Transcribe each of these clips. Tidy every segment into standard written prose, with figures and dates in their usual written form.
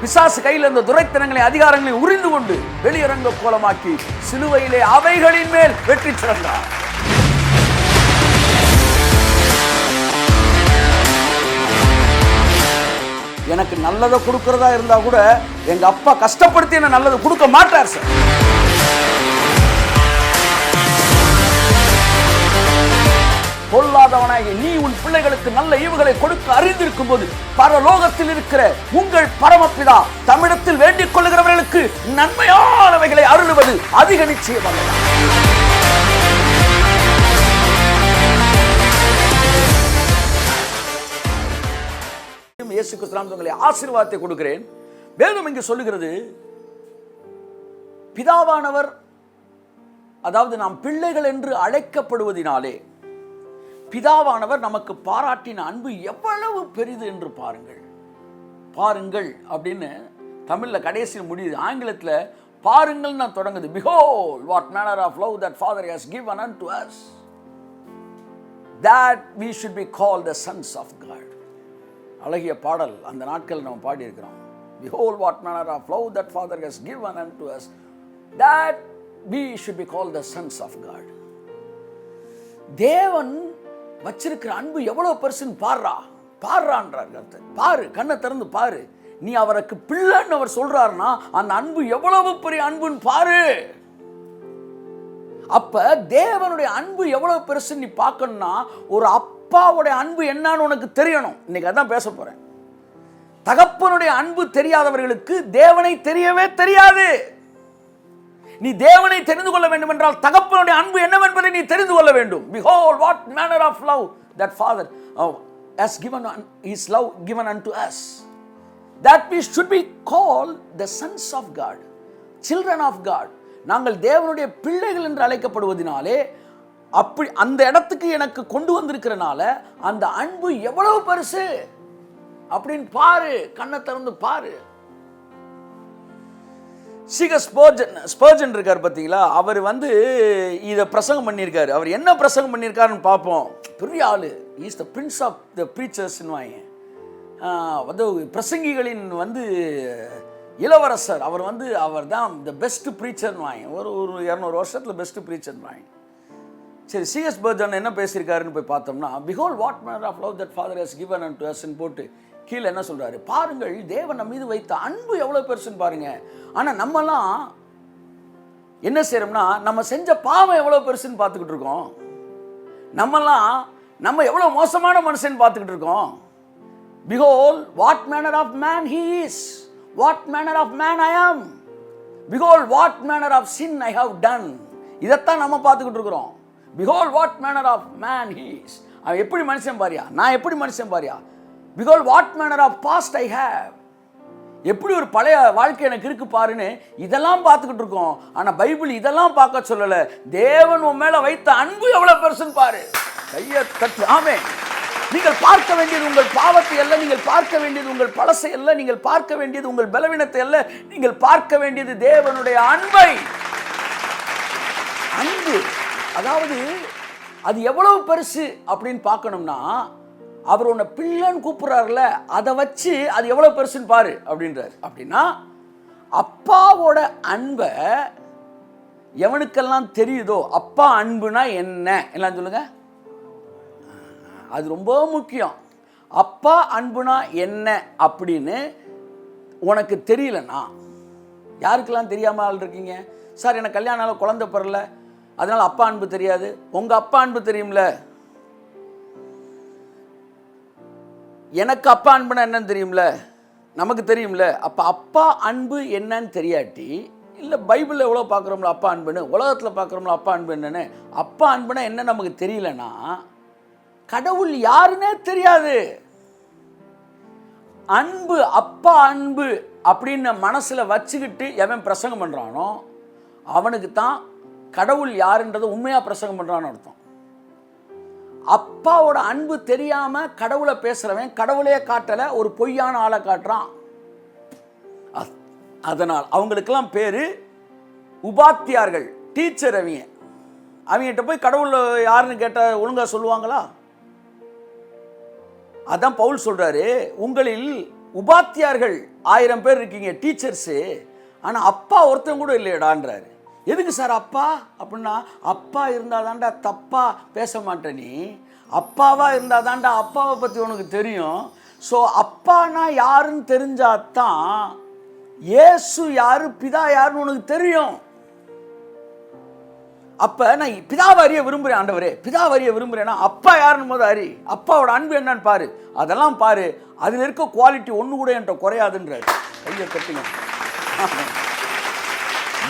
பிசாசு கையில் இருந்த துரைத்தனங்களை அதிகாரங்களை உறிந்து கொண்டு வெளியரங்க கோலமாக்கி சிலுவையிலே அவைகளின் மேல் வெற்றி சிறந்தார். எனக்கு நல்லதை கொடுக்கறதா இருந்தா கூட எங்க அப்பா கஷ்டப்படுத்தி என்ன நல்லதை கொடுக்க மாட்டார் சார். பொல்லாதவனாகி நீ உன் பிள்ளைகளுக்கு நல்ல ஈவுகளை கொடுக்க அறிந்திருக்கும் போது பரலோகத்தில் இருக்கிற உங்கள் பரமபிதா தமிழத்தில் வேண்டிக் கொள்ளுகிறவர்களுக்கு நன்மையானவைகளை அருளுவது அதிக நிச்சயமாக. இயேசு கிறிஸ்து உங்களை ஆசீர்வாதத்தை கொடுக்கிறேன். வேதம் இங்கு சொல்லுகிறது, பிதாவானவர், அதாவது நாம் பிள்ளைகள் என்று அழைக்கப்படுவதினாலே பிதாவானவர் நமக்கு பாராட்டின அன்பு எவ்வளவு பெரிது என்று பாருங்கள். பாருங்கள் அப்படின்னு தமிழ்ல கடைசியில் முடியுது, ஆங்கிலத்தில் பாருங்கள் நான் தொடங்குது. Behold what manner of love that Father has given unto us, that we should be called the sons of God. அழகிய பாடல் அந்த நாட்கள் நாம் பாடி இருக்கிறோம். Behold what manner of love that Father has given unto us, that we should be called the sons of God. தேவன் வச்சிருக்கிற அன்பு எவ்வளவு பெருசுன்னு பாருன்றார் கர்த்தர். பாரு, கண்ணை திறந்து பாரு. நீ அவருக்கு பிள்ளைன்னு அவர் சொல்றாருன்னா அந்த அன்பு எவ்வளவு பெரிய அன்புன்னு பாரு. அப்ப தேவனுடைய அன்பு எவ்வளவு பெருசுன்னு நீ பார்க்கணும்னா ஒரு அப்பாவுடைய அன்பு என்னன்னு உனக்கு தெரியணும். இன்னைக்கு அதான் பேச போறேன். தகப்பனுடைய அன்பு தெரியாதவர்களுக்கு தேவனை தெரியவே தெரியாது. நீ தேவனை தெரிந்து கொள்ள வேண்டும் என்றால் தகப்பனுடைய அன்பு என்னவென்பதை நீ தெரிந்து கொள்ள வேண்டும். Behold what manner of love that Father has given his love given unto us, that we should be called the sons of God, children of God. நாங்கள் தேவனுடைய பிள்ளைகள் என்று அழைக்கப்படுவதினாலே அப்படி அந்த இடத்துக்கு எனக்கு கொண்டு வந்திருக்கிறனால அந்த அன்பு எவ்வளவு பெருசு அப்படின்னு பாரு, கண்ணை திறந்து பாரு. ஸ்பர்ஜன் இருக்கார் பார்த்தீங்களா, அவர் இதை பிரசங்கம் பண்ணியிருக்காரு. அவர் என்ன பிரசங்கம் பண்ணியிருக்காருன்னு பார்ப்போம். பெரிய ஆளு, is the prince of the ப்ரீச்சர்ஸ்னு பிரசங்கிகளின் இளவரசர். அவர் அவர் தான் த பெஸ்ட் ப்ரீச்சர்னு ஒரு 200 வருஷத்தில் பெஸ்ட் ப்ரீச்சர்னு சரி, C.S. Spurgeon என்ன பேசியிருக்காருன்னு போய் பார்த்தோம்னா, Behold what manner of love that Father has given unto us ன்னு போட்டு கீழே என்ன சொல்றாரு, பாருங்கள் தேவன் நம்ம மீது வைத்த அன்பு எவ்வளவு பெருசுன்னு பாருங்க. ஆனா நம்மலாம் என்ன செய்யறோம்னா, நம்ம செஞ்ச பாவம் எவ்வளவு பெருசுன்னு பார்த்துக்கிட்டு இருக்கோம். நம்ம எவ்வளவு மோசமான மனுஷன் பார்த்துக்கிட்டு இருக்கோம். Behold what manner of man he is, what manner of man I am, behold what manner of sin I have done. இதைத்தான் நம்ம பார்த்துக்கிட்டு இருக்கிறோம். Behold what manner of man he is. அவன் எப்படி மனுஷன் பாரியா, நான் எப்படி மனுஷன் பாரியா. Behold what manner of past I have. எப்படி ஒரு பழைய வாழ்க்கை எனக்கு இருக்கு பாருன்னு இதெல்லாம் பார்த்துக்கிட்டு இருக்கோம். ஆனா பைபிள் இதெல்லாம் பார்க்க சொல்லல. தேவன் உன் மேல வைத்த அன்பு எவ்வளவு பெருசுன்னு பாரு. கையை தட்டு. ஆமென். நீங்கள் பார்க்க வேண்டியது உங்கள் பாவத்தை அல்ல, நீங்கள் பார்க்க வேண்டியது உங்கள் பழசை அல்ல, நீங்கள் பார்க்க வேண்டியது உங்கள் பலவீனத்தை அல்ல, நீங்கள் பார்க்க வேண்டியது தேவனுடைய அன்பை. அன்பு அதாவது அது எவ்வளவு பெருசு அப்படின்னு பார்க்கணும்னா, அவர் உன்னை பிள்ளைன்னு கூப்பிடுறாருல, அதை வச்சு அது எவ்வளவு பெருசுன்னு பாரு அப்படின்றார். அப்படின்னா அப்பாவோட அன்பை எவனுக்கெல்லாம் தெரியுதோ, அப்பா அன்புனா என்ன எல்லாம் சொல்லுங்க. அது ரொம்ப முக்கியம். அப்பா அன்புனா என்ன அப்படின்னு உனக்கு தெரியலனா, யாருக்கெல்லாம் தெரியாம இருக்கீங்க, சார் எனக்கு கல்யாணம் குழந்தை பிறல அதனால அப்பா அன்பு தெரியாது. உங்க அப்பா அன்பு தெரியும்ல. எனக்கு அப்பா அன்புனா என்னன்னு தெரியும்ல, நமக்கு தெரியும்ல. அப்ப அப்பா அன்பு என்னன்னு தெரியாட்டி, இல்லை பைபிளில் எவ்வளோ பார்க்குறோம்ல அப்பா அன்புன்னு, உலகத்தில் பார்க்குறோம்ல அப்பா அன்பு என்னன்னு, அப்பா அன்புனா என்ன நமக்கு தெரியலனா கடவுள் யாருன்னே தெரியாது. அன்பு, அப்பா அன்பு அப்படின்னு மனசுல வச்சுக்கிட்டு எவன் பிரசங்கம் பண்றானோ அவனுக்கு தான் கடவுள் யாருன்றதை உண்மையா பிரசங்கம் பண்றான்னு அர்த்தம். அப்பாவோட அன்பு தெரியாம கடவுளை பேசுறவன் கடவுளே காட்டல, ஒரு பொய்யான ஆளை காட்டுறான். அதனால் அவங்களுக்கெல்லாம் பேரு உபாத்தியார்கள், டீச்சர். அவங்ககிட்ட போய் கடவுள் யாருன்னு கேட்ட ஒழுங்கா சொல்லுவாங்களா? அதான் பவுல் சொல்றாரு, உங்களில் உபாத்தியார்கள் 1000 பேர் இருக்கீங்க, டீச்சர்ஸு, ஆனால் அப்பா ஒருத்தன் கூட இல்லையடான்றாரு. எதுக்கு சார் அப்பா அப்படின்னா, அப்பா இருந்தால் தாண்டா தப்பா பேச மாட்டேன், நீ அப்பாவாக இருந்தால் தாண்டா அப்பாவை பற்றி உனக்கு தெரியும். ஸோ அப்பானா யாருன்னு தெரிஞ்சாதான் இயேசு யாரு, பிதா யாருன்னு உனக்கு தெரியும். அப்போ நான் பிதாவை அறிய விரும்புகிறேன் ஆண்டவரே, பிதாவை அறிய விரும்புகிறேன்னா அப்பா யாருன்னு போது அறி, அப்பாவோட அன்பு என்னன்னு பாரு, அதெல்லாம் பாரு, அதில் இருக்க குவாலிட்டி ஒன்று கூட என்கிட்ட குறையாதுன்றாரு. கையை கட்டுங்க.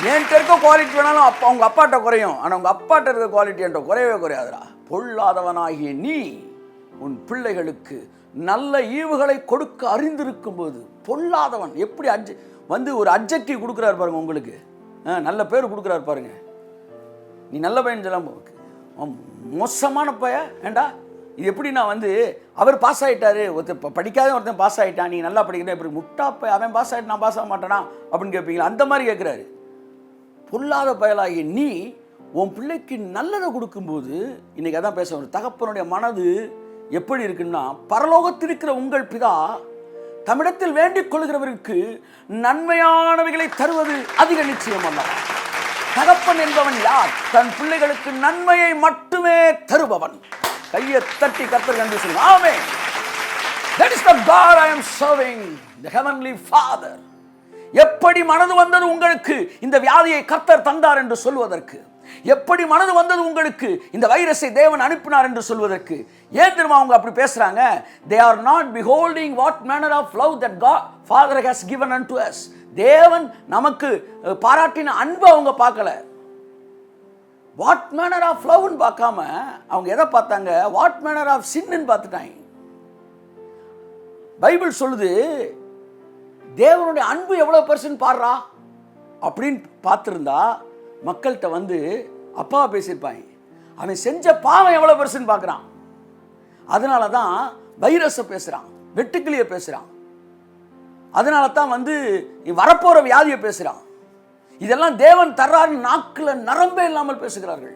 என்கிட்ட இருக்க குவாலிட்டி வேணாலும் அப்பா உங்கள் அப்பாட்ட குறையும், ஆனால் உங்கள் அப்பாட்ட இருக்க குவாலிட்டி என்கிட்ட குறையவே குறையாதுடா. பொல்லாதவனாகிய நீ உன் பிள்ளைகளுக்கு நல்ல ஈவுகளை கொடுக்க அறிந்திருக்கும் போது, பொல்லாதவன் எப்படி வந்து ஒரு அட்ஜெக்டிவ் கொடுக்குறாரு பாருங்க, உங்களுக்கு நல்ல பேர் கொடுக்குறாரு பாருங்க. நீ நல்ல பையன் சொல்ல மோசமான பையன் ஏண்டா, இது எப்படி நான் வந்து அவர் பாஸ் ஆகிட்டாரு, ஒருத்தர் படிக்காத ஒருத்தன் பாஸ் ஆகிட்டான், நீ நல்லா படிக்கிறேன், இப்படி முட்டாப்ப அவன் பாஸ் ஆகிட்டு நான் பாஸ் ஆக மாட்டேனா அப்படின்னு கேட்பீங்களா? அந்த மாதிரி கேட்குறாரு. பொல்லாத பயலாகி நீ உன் பிள்ளைக்கு நல்லதை கொடுக்கும்போது, இன்னைக்கு அதான் பேச, ஒரு தகப்பனுடைய மனது எப்படி இருக்குன்னா, பரலோகத்தில் இருக்கிற உங்கள் பிதா தம்மிடத்தில் வேண்டிக் கொள்கிறவருக்கு நன்மையானவைகளை தருவது அதிக நிச்சயம் அல்லவா? தகப்பன் என்பவன் யார்? தன் பிள்ளைகளுக்கு நன்மையை மட்டுமே தருபவன். கையை தட்டி கர்த்தர் கண்டு சொல்லுங்க, ஆமென். That is the God I am serving, the heavenly Father. எப்படி மனது வந்தது உங்களுக்கு இந்த வியாதியை கர்த்தர் தந்தார் என்று சொல்வதற்கு? எப்படி மனது வந்தது உங்களுக்கு இந்த வைரஸை தேவன் அனுப்பினார் என்று சொல்வதற்கு? ஏன் தெரியுமா அவங்க அப்படி பேசுறாங்க? They are not beholding what manner of love that God Father has given unto us. தேவன் நமக்கு பாராட்டின அன்பை அவங்க பார்க்கல. வாட் மேனர் ஆஃப் லவ்னு பார்க்காம அவங்க எதை பார்த்தாங்க? வாட் மேனர் ஆஃப் சின்னு பார்த்துட்டாங்க. பைபிள் சொல்லுது, தேவனுடைய அன்பு எவ்வளோ பெருசுன்னு பாடுறா அப்படின்னு பார்த்துருந்தா மக்கள்கிட்ட வந்து அப்பாவை பேசியிருப்பாங்க. அவன் செஞ்ச பாவம் எவ்வளோ பெருசுன்னு பார்க்குறான். அதனால தான் வைரஸை பேசுகிறான், வெட்டுக்கிளியை பேசுகிறான், அதனால தான் வந்து வரப்போகிற வியாதியை பேசுகிறான். இதெல்லாம் தேவன் தர்றாரு நாக்கில் நரம்பே இல்லாமல் பேசுகிறார்கள்.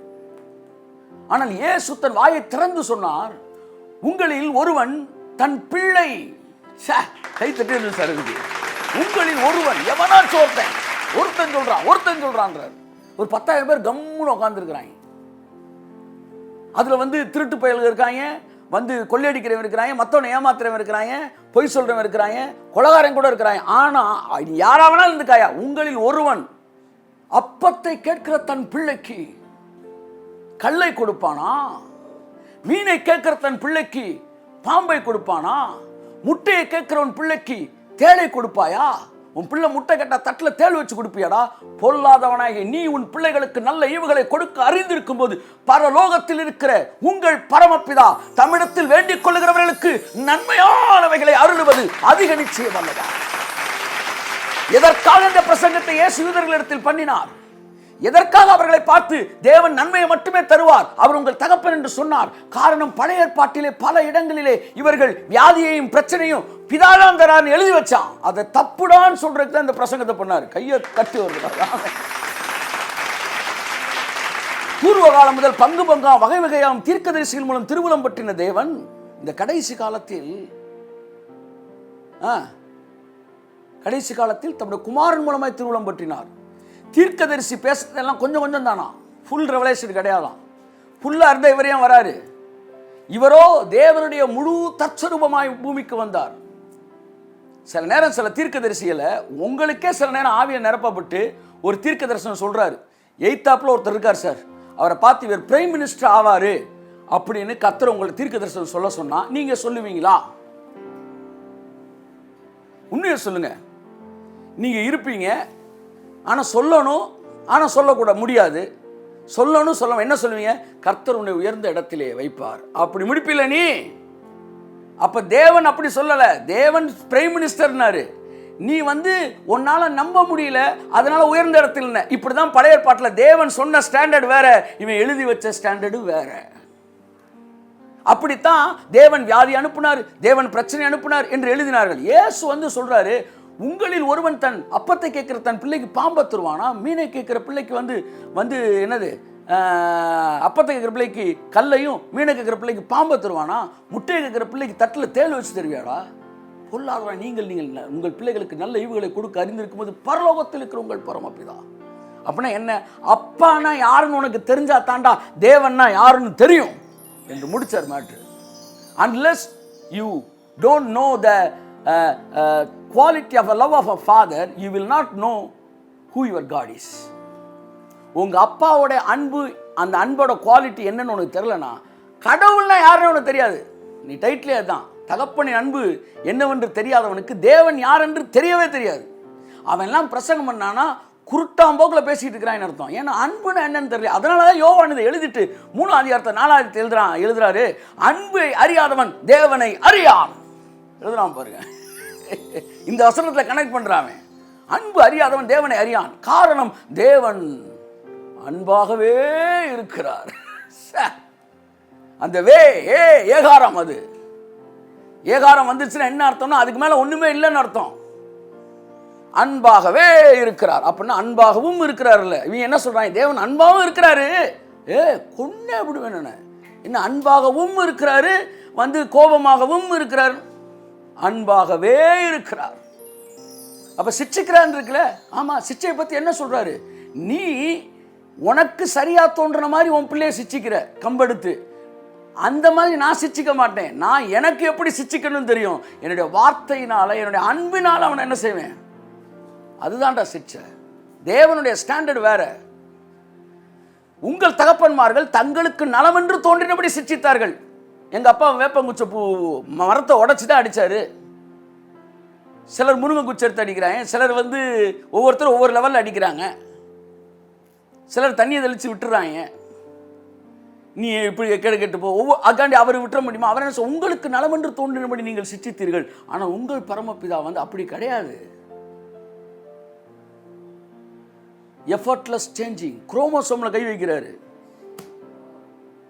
ஆனால் இயேசு தன் வாயை திறந்து சொன்னார், உங்களில் ஒருவன் தன் பிள்ளை, கை தட்டி சார் இருக்கு, உங்களில் ஒருவன், எவனாச்சும் ஒருத்தன் சொல்றான்றார். ஒரு 10,000 பேர் கம்முன்னு உட்காந்துருக்கிறாங்க. அதுல வந்து திருட்டு பயல்கள் இருக்காங்க, வந்து கொள்ளையடிக்கிறவன் இருக்கிறாங்க, மற்றவனை ஏமாத்துறவன் இருக்கிறாங்க, பொய் சொல்றவன் இருக்கிறாங்க, கொலகாரன் கூட இருக்கிறாங்க. ஆனா யாராவனாலும் இருந்துக்காயா, உங்களில் ஒருவன் அப்பத்தை கேட்கிற தன் பிள்ளைக்கு கல்லை கொடுப்பானா? மீனை கேட்கிற தன் பிள்ளைக்கு பாம்பை கொடுப்பானா? முட்டையை கேட்கிறவன் பிள்ளைக்கு தேளை கொடுப்பாயா? உன் பிள்ளை முட்டை கேட்டா தட்டில் தேள் வச்சு கொடுப்பியாடா? பொல்லாதவனாக நீ உன் பிள்ளைகளுக்கு நல்ல ஈவுகளை கொடுக்க அறிந்திருக்கும் போது, பரலோகத்தில் இருக்கிற உங்கள் பரமபிதா தமிழத்தில் வேண்டிக் கொள்ளுகிறவர்களுக்கு நன்மையானவைகளை அருளுவது அதிக நிச்சயம் அல்லவா? எதற்காக இந்த பிரசங்கத்தை இயேசு யூதர்களிடத்தில் பண்ணினார்? எதற்காக அவர்களை பார்த்து தேவன் நன்மையை மட்டுமே தருவார், அவர் உங்கள் தகப்பன் என்று சொன்னார்? காரணம், பழைய ஏற்பாட்டிலே பல இடங்களிலே இவர்கள் வியாதியையும் பிரச்சனையும் பிதாதான் தரான்னு எழுதி வச்சான். அதை தப்புடான்னு சொல்றதுக்கு தான் இந்த பிரசங்கத்தை பண்ணார். கையை தட்டி வருகிறார். பூர்வ காலம் முதல் பங்கு பங்காம் வகை வகையாம் தீர்க்கதரிசிகள் மூலம் திருவுளம் பற்றின தேவன் இந்த கடைசி காலத்தில் தம்முடைய குமாரன் மூலமாய் திருவுளம் பற்றினார். தீர்க்கதரிசி பேசுறதெல்லாம் கொஞ்சம் கொஞ்சம் தானா, ஃபுல் ரெவலேஷன் கிடையாதான். ஃபுல்லா இருந்த இவரையும் வராரு. இவரோ தேவனுடைய முழு தற்சரூபமாய் பூமிக்கு வந்தார். சில நேரம் சில தீர்க்கதரிசிகளை உங்களுக்கே சில நேரம் ஆவியை நிரப்பப்பட்டு ஒரு தீர்க்க தரிசனம் சொல்றாரு. எய்த்தாப்புல ஒருத்தர் இருக்கார் சார், அவரை பார்த்து இவர் பிரைம் மினிஸ்டர் ஆவாரு அப்படின்னு கர்த்தர் உங்களை தீர்க்க தரிசனம் சொல்ல சொன்னா நீங்க சொல்லுவீங்களா? உண்மையை சொல்லுங்க. நீங்க இருப்பீங்க, ஆனா சொல்லணும், ஆனா சொல்லக்கூட முடியாது. சொல்லணும் சொல்ல என்ன சொல்லுவீங்க? கர்த்தர் உன்னை உயர்ந்த இடத்திலே வைப்பார் அப்படி முடிப்பில்லை நீ. அப்ப தேவன் அப்படி சொல்லல, தேவன் பிரைம் மினிஸ்டர்னாரு. நீ வந்து உன்னால நம்ப முடியல, அதனால உயர்ந்த இடத்தில். இப்படிதான் பழைய ஏற்பாட்டில் தேவன் சொன்ன ஸ்டாண்டர்ட் வேற, இவன் எழுதி வச்ச ஸ்டாண்டர்டு வேற. அப்படித்தான் தேவன் வியாதி அனுப்பினார், தேவன் பிரச்சனை அனுப்பினார் என்று எழுதினார்கள். இயேசு வந்து சொல்றாரு, உங்களில் ஒருவன் தன் அப்பத்தை கேட்கிற தன் பிள்ளைக்கு பாம்பை தருவானா? மீனை கேட்கிற பிள்ளைக்கு வந்து என்னது, அப்பத்தை கேட்கிற பிள்ளைக்கு கல்லையும் மீனை கேட்கிற பிள்ளைக்கு பாம்பை தருவானா? முட்டையை கேட்கிற பிள்ளைக்கு தட்டில் தேள் வச்சு தருவியாடா? பொல்லாதவன் நீங்கள் உங்கள் பிள்ளைகளுக்கு நல்ல ஈவுகளை கொடுக்க அறிந்திருக்கும் போது பரலோகத்தில் இருக்கிற உங்கள் பரமபிதா. அப்படின்னா என்ன? அப்பானா யாருன்னு உனக்கு தெரிஞ்சா தாண்டா தேவன்னா யாருன்னு தெரியும் என்று முடிச்சார் மேட்ரு. Unless you don't know the quality of a love of a father, you will not know who your God is. உங்க அப்பாவோட அன்பு, அந்த அன்போட குவாலிட்டி என்னன்னு உனக்கு தெரியலனா கடவுள்னா யாருன்னு உனக்கு தெரியாது. நீ டைட்டிலே அதுதான், தகப்பனின் அன்பு என்னவென்று தெரியாதவனுக்கு தேவன் யார் என்று தெரியவே தெரியாது. அவன் எல்லாம் பிரசங்கம் பண்ணானா குருட்டாம்போக்கில் பேசிட்டு இருக்கிறான்னு அர்த்தம். ஏன்னா அன்புன்னு என்னன்னு தெரியல. அதனால தான் யோவான் இதை எழுதிட்டு 3ஆம் அதிகாரத்தை 4ஆம் அதிகாரத்தை எழுதுறாரு, அன்பை அறியாதவன் தேவனை அறியான் எழுதுறான் பாருங்க. இந்த வசனத்தில் கனெக்ட் பண்றான். அன்பு அறியாதவன் தேவனை அறியான், காரணம் தேவன் அன்பாகவே இருக்கிறார். அந்த ஏகாரம், அது ஏகாரம் வந்துச்சுன்னா என்ன அர்த்தம்னா அதுக்கு மேல ஒண்ணுமே இல்லைன்னு அர்த்தம். அன்பாகவே இருக்கிறார் அப்படின்னா அன்பாகவும் இருக்கிறார்ல. இவன் என்ன சொல்றான்? தேவன் அன்பாகவும் இருக்கிறாரு, கொன்னே விடுவேன் என்ன, அன்பாகவும் இருக்கிறாரு, கோபமாகவும் இருக்கிறார், அன்பாகவே இருக்கிறார். அப்ப சிட்சிக்கிறான் இருக்குல்ல, ஆமா, சிச்சையை பத்தி என்ன சொல்றாரு? நீ உனக்கு சரியா தோன்ற மாதிரி உன் பிள்ளைய சிச்சிக்கிற கம்பெடுத்து, அந்த மாதிரி நான் சிச்சிக்க மாட்டேன். நான் எனக்கு எப்படி சிச்சிக்கணும்னு தெரியும். என்னுடைய வார்த்தையினால, என்னுடைய அன்பினால அவனை என்ன செய்வேன், அதுதான்டா சிச்சை. தேவனுடைய ஸ்டாண்டர்ட் வேற. உங்கள் தகப்பன்மார்கள் தங்களுக்கு நலமென்று தோன்றினபடி சிச்சித்தார்கள். எங்க அப்பா வேப்பங்குச்ச பூ மரத்தை உடைச்சுதான் அடிச்சாரு. சிலர் முருங்கை குச்சி எடுத்து அடிக்கிறாங்க, சிலர் ஒவ்வொருத்தரும் ஒவ்வொரு லெவலில் அடிக்கிறாங்க, சிலர் தண்ணியை தெளித்து விட்டுறாங்க. நீ இப்படி கெட்டு போ அக்காண்டி அவர் விட்டுற முடியுமா? அவர் என்ன, உங்களுக்கு நலமென்று தோன்றினபடி நீங்கள் சிச்சித்தீர்கள். ஆனால் உங்கள் பரமபிதா அப்படி கிடையாது. எஃபர்ட்லெஸ் சேஞ்சிங், குரோமோசோம்ல கை வைக்கிறாரு.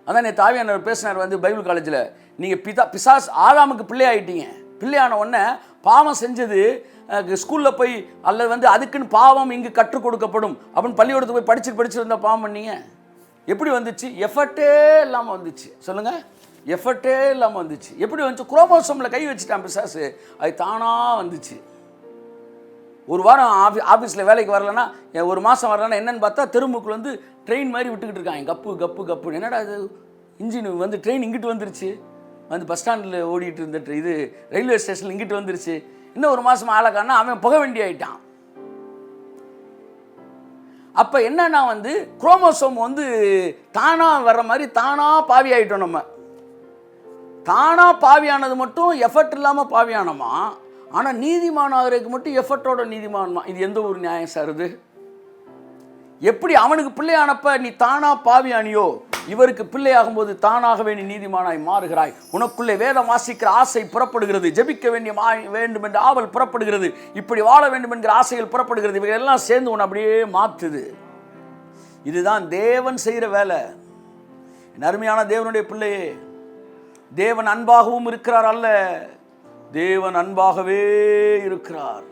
அதான் நேற்று ஆவியானவர் பேசினார் பைபிள் காலேஜில். நீங்கள் பிசாஸ் ஆதாமுக்கு பிள்ளை ஆகிட்டீங்க. பிள்ளையான உடனே பாவம் செஞ்சது ஸ்கூலில் போய் அல்லது அதுக்குன்னு பாவம் இங்கு கற்றுக் கொடுக்கப்படும் அப்படின்னு பள்ளிக்கூடத்துக்கு போய் படிச்சிருந்தா பாவம் பண்ணீங்க. எப்படி வந்துச்சு? எஃபர்ட்டே இல்லாமல் வந்துச்சு. சொல்லுங்கள், எஃபர்ட்டே இல்லாமல் வந்துச்சு. எப்படி வந்துச்சு? குரோமோசோமில் கை வச்சுட்டான் பிசாசு, அது தானாக வந்துச்சு. ஒரு வாரம் ஆஃபீஸில் வேலைக்கு வரலன்னா, ஒரு மாதம் வரலன்னா என்னென்னு பார்த்தா தெருமுக்குள்ள ட்ரெயின் மாதிரி விட்டுக்கிட்டு இருக்காங்க, கப்பு கப்பு கப்பு. என்னடா இது, இன்ஜின் ட்ரெயின் இங்கிட்டு வந்துருச்சு, பஸ் ஸ்டாண்டில் ஓடிட்டு இருந்த இது ரயில்வே ஸ்டேஷனில் இங்கிட்டு வந்துருச்சு. இன்னும் ஒரு மாதம் ஆளக்கானா அவன் புக வேண்டி ஆகிட்டான். அப்போ என்னன்னா குரோமோசோம் தானாக வர்ற மாதிரி தானாக பாவி ஆகிட்டோம். நம்ம தானாக பாவியானது மட்டும் எஃபர்ட் இல்லாமல் பாவியானோமா, ஆனால் நீதிமான் ஆகிறதுக்கு மட்டும் எஃபர்ட்டோட நீதிமானமா. இது எந்த ஒரு நியாயம் சார்? இது எப்படி அவனுக்கு பிள்ளையானப்ப நீ தானா பாவியானியோ, இவருக்கு பிள்ளையாகும்போது தானாகவே நீ நீதிமானாய் மாறுகிறாய். உனக்குள்ளே வேதம் வாசிக்கிற ஆசை புறப்படுகிறது, ஜெபிக்க வேண்டும் என்ற ஆவல் புறப்படுகிறது, இப்படி வாழ வேண்டும் என்கிற ஆசைகள் புறப்படுகிறது. இவைகள் எல்லாம் சேர்ந்து உன்னை அப்படியே மாற்றுது. இதுதான் தேவன் செய்கிற வேலை. என் அருமையான தேவனுடைய பிள்ளையே, தேவன் அன்பாகவும் இருக்கிறார் அல்ல, தேவன் அன்பாகவே இருக்கிறார்.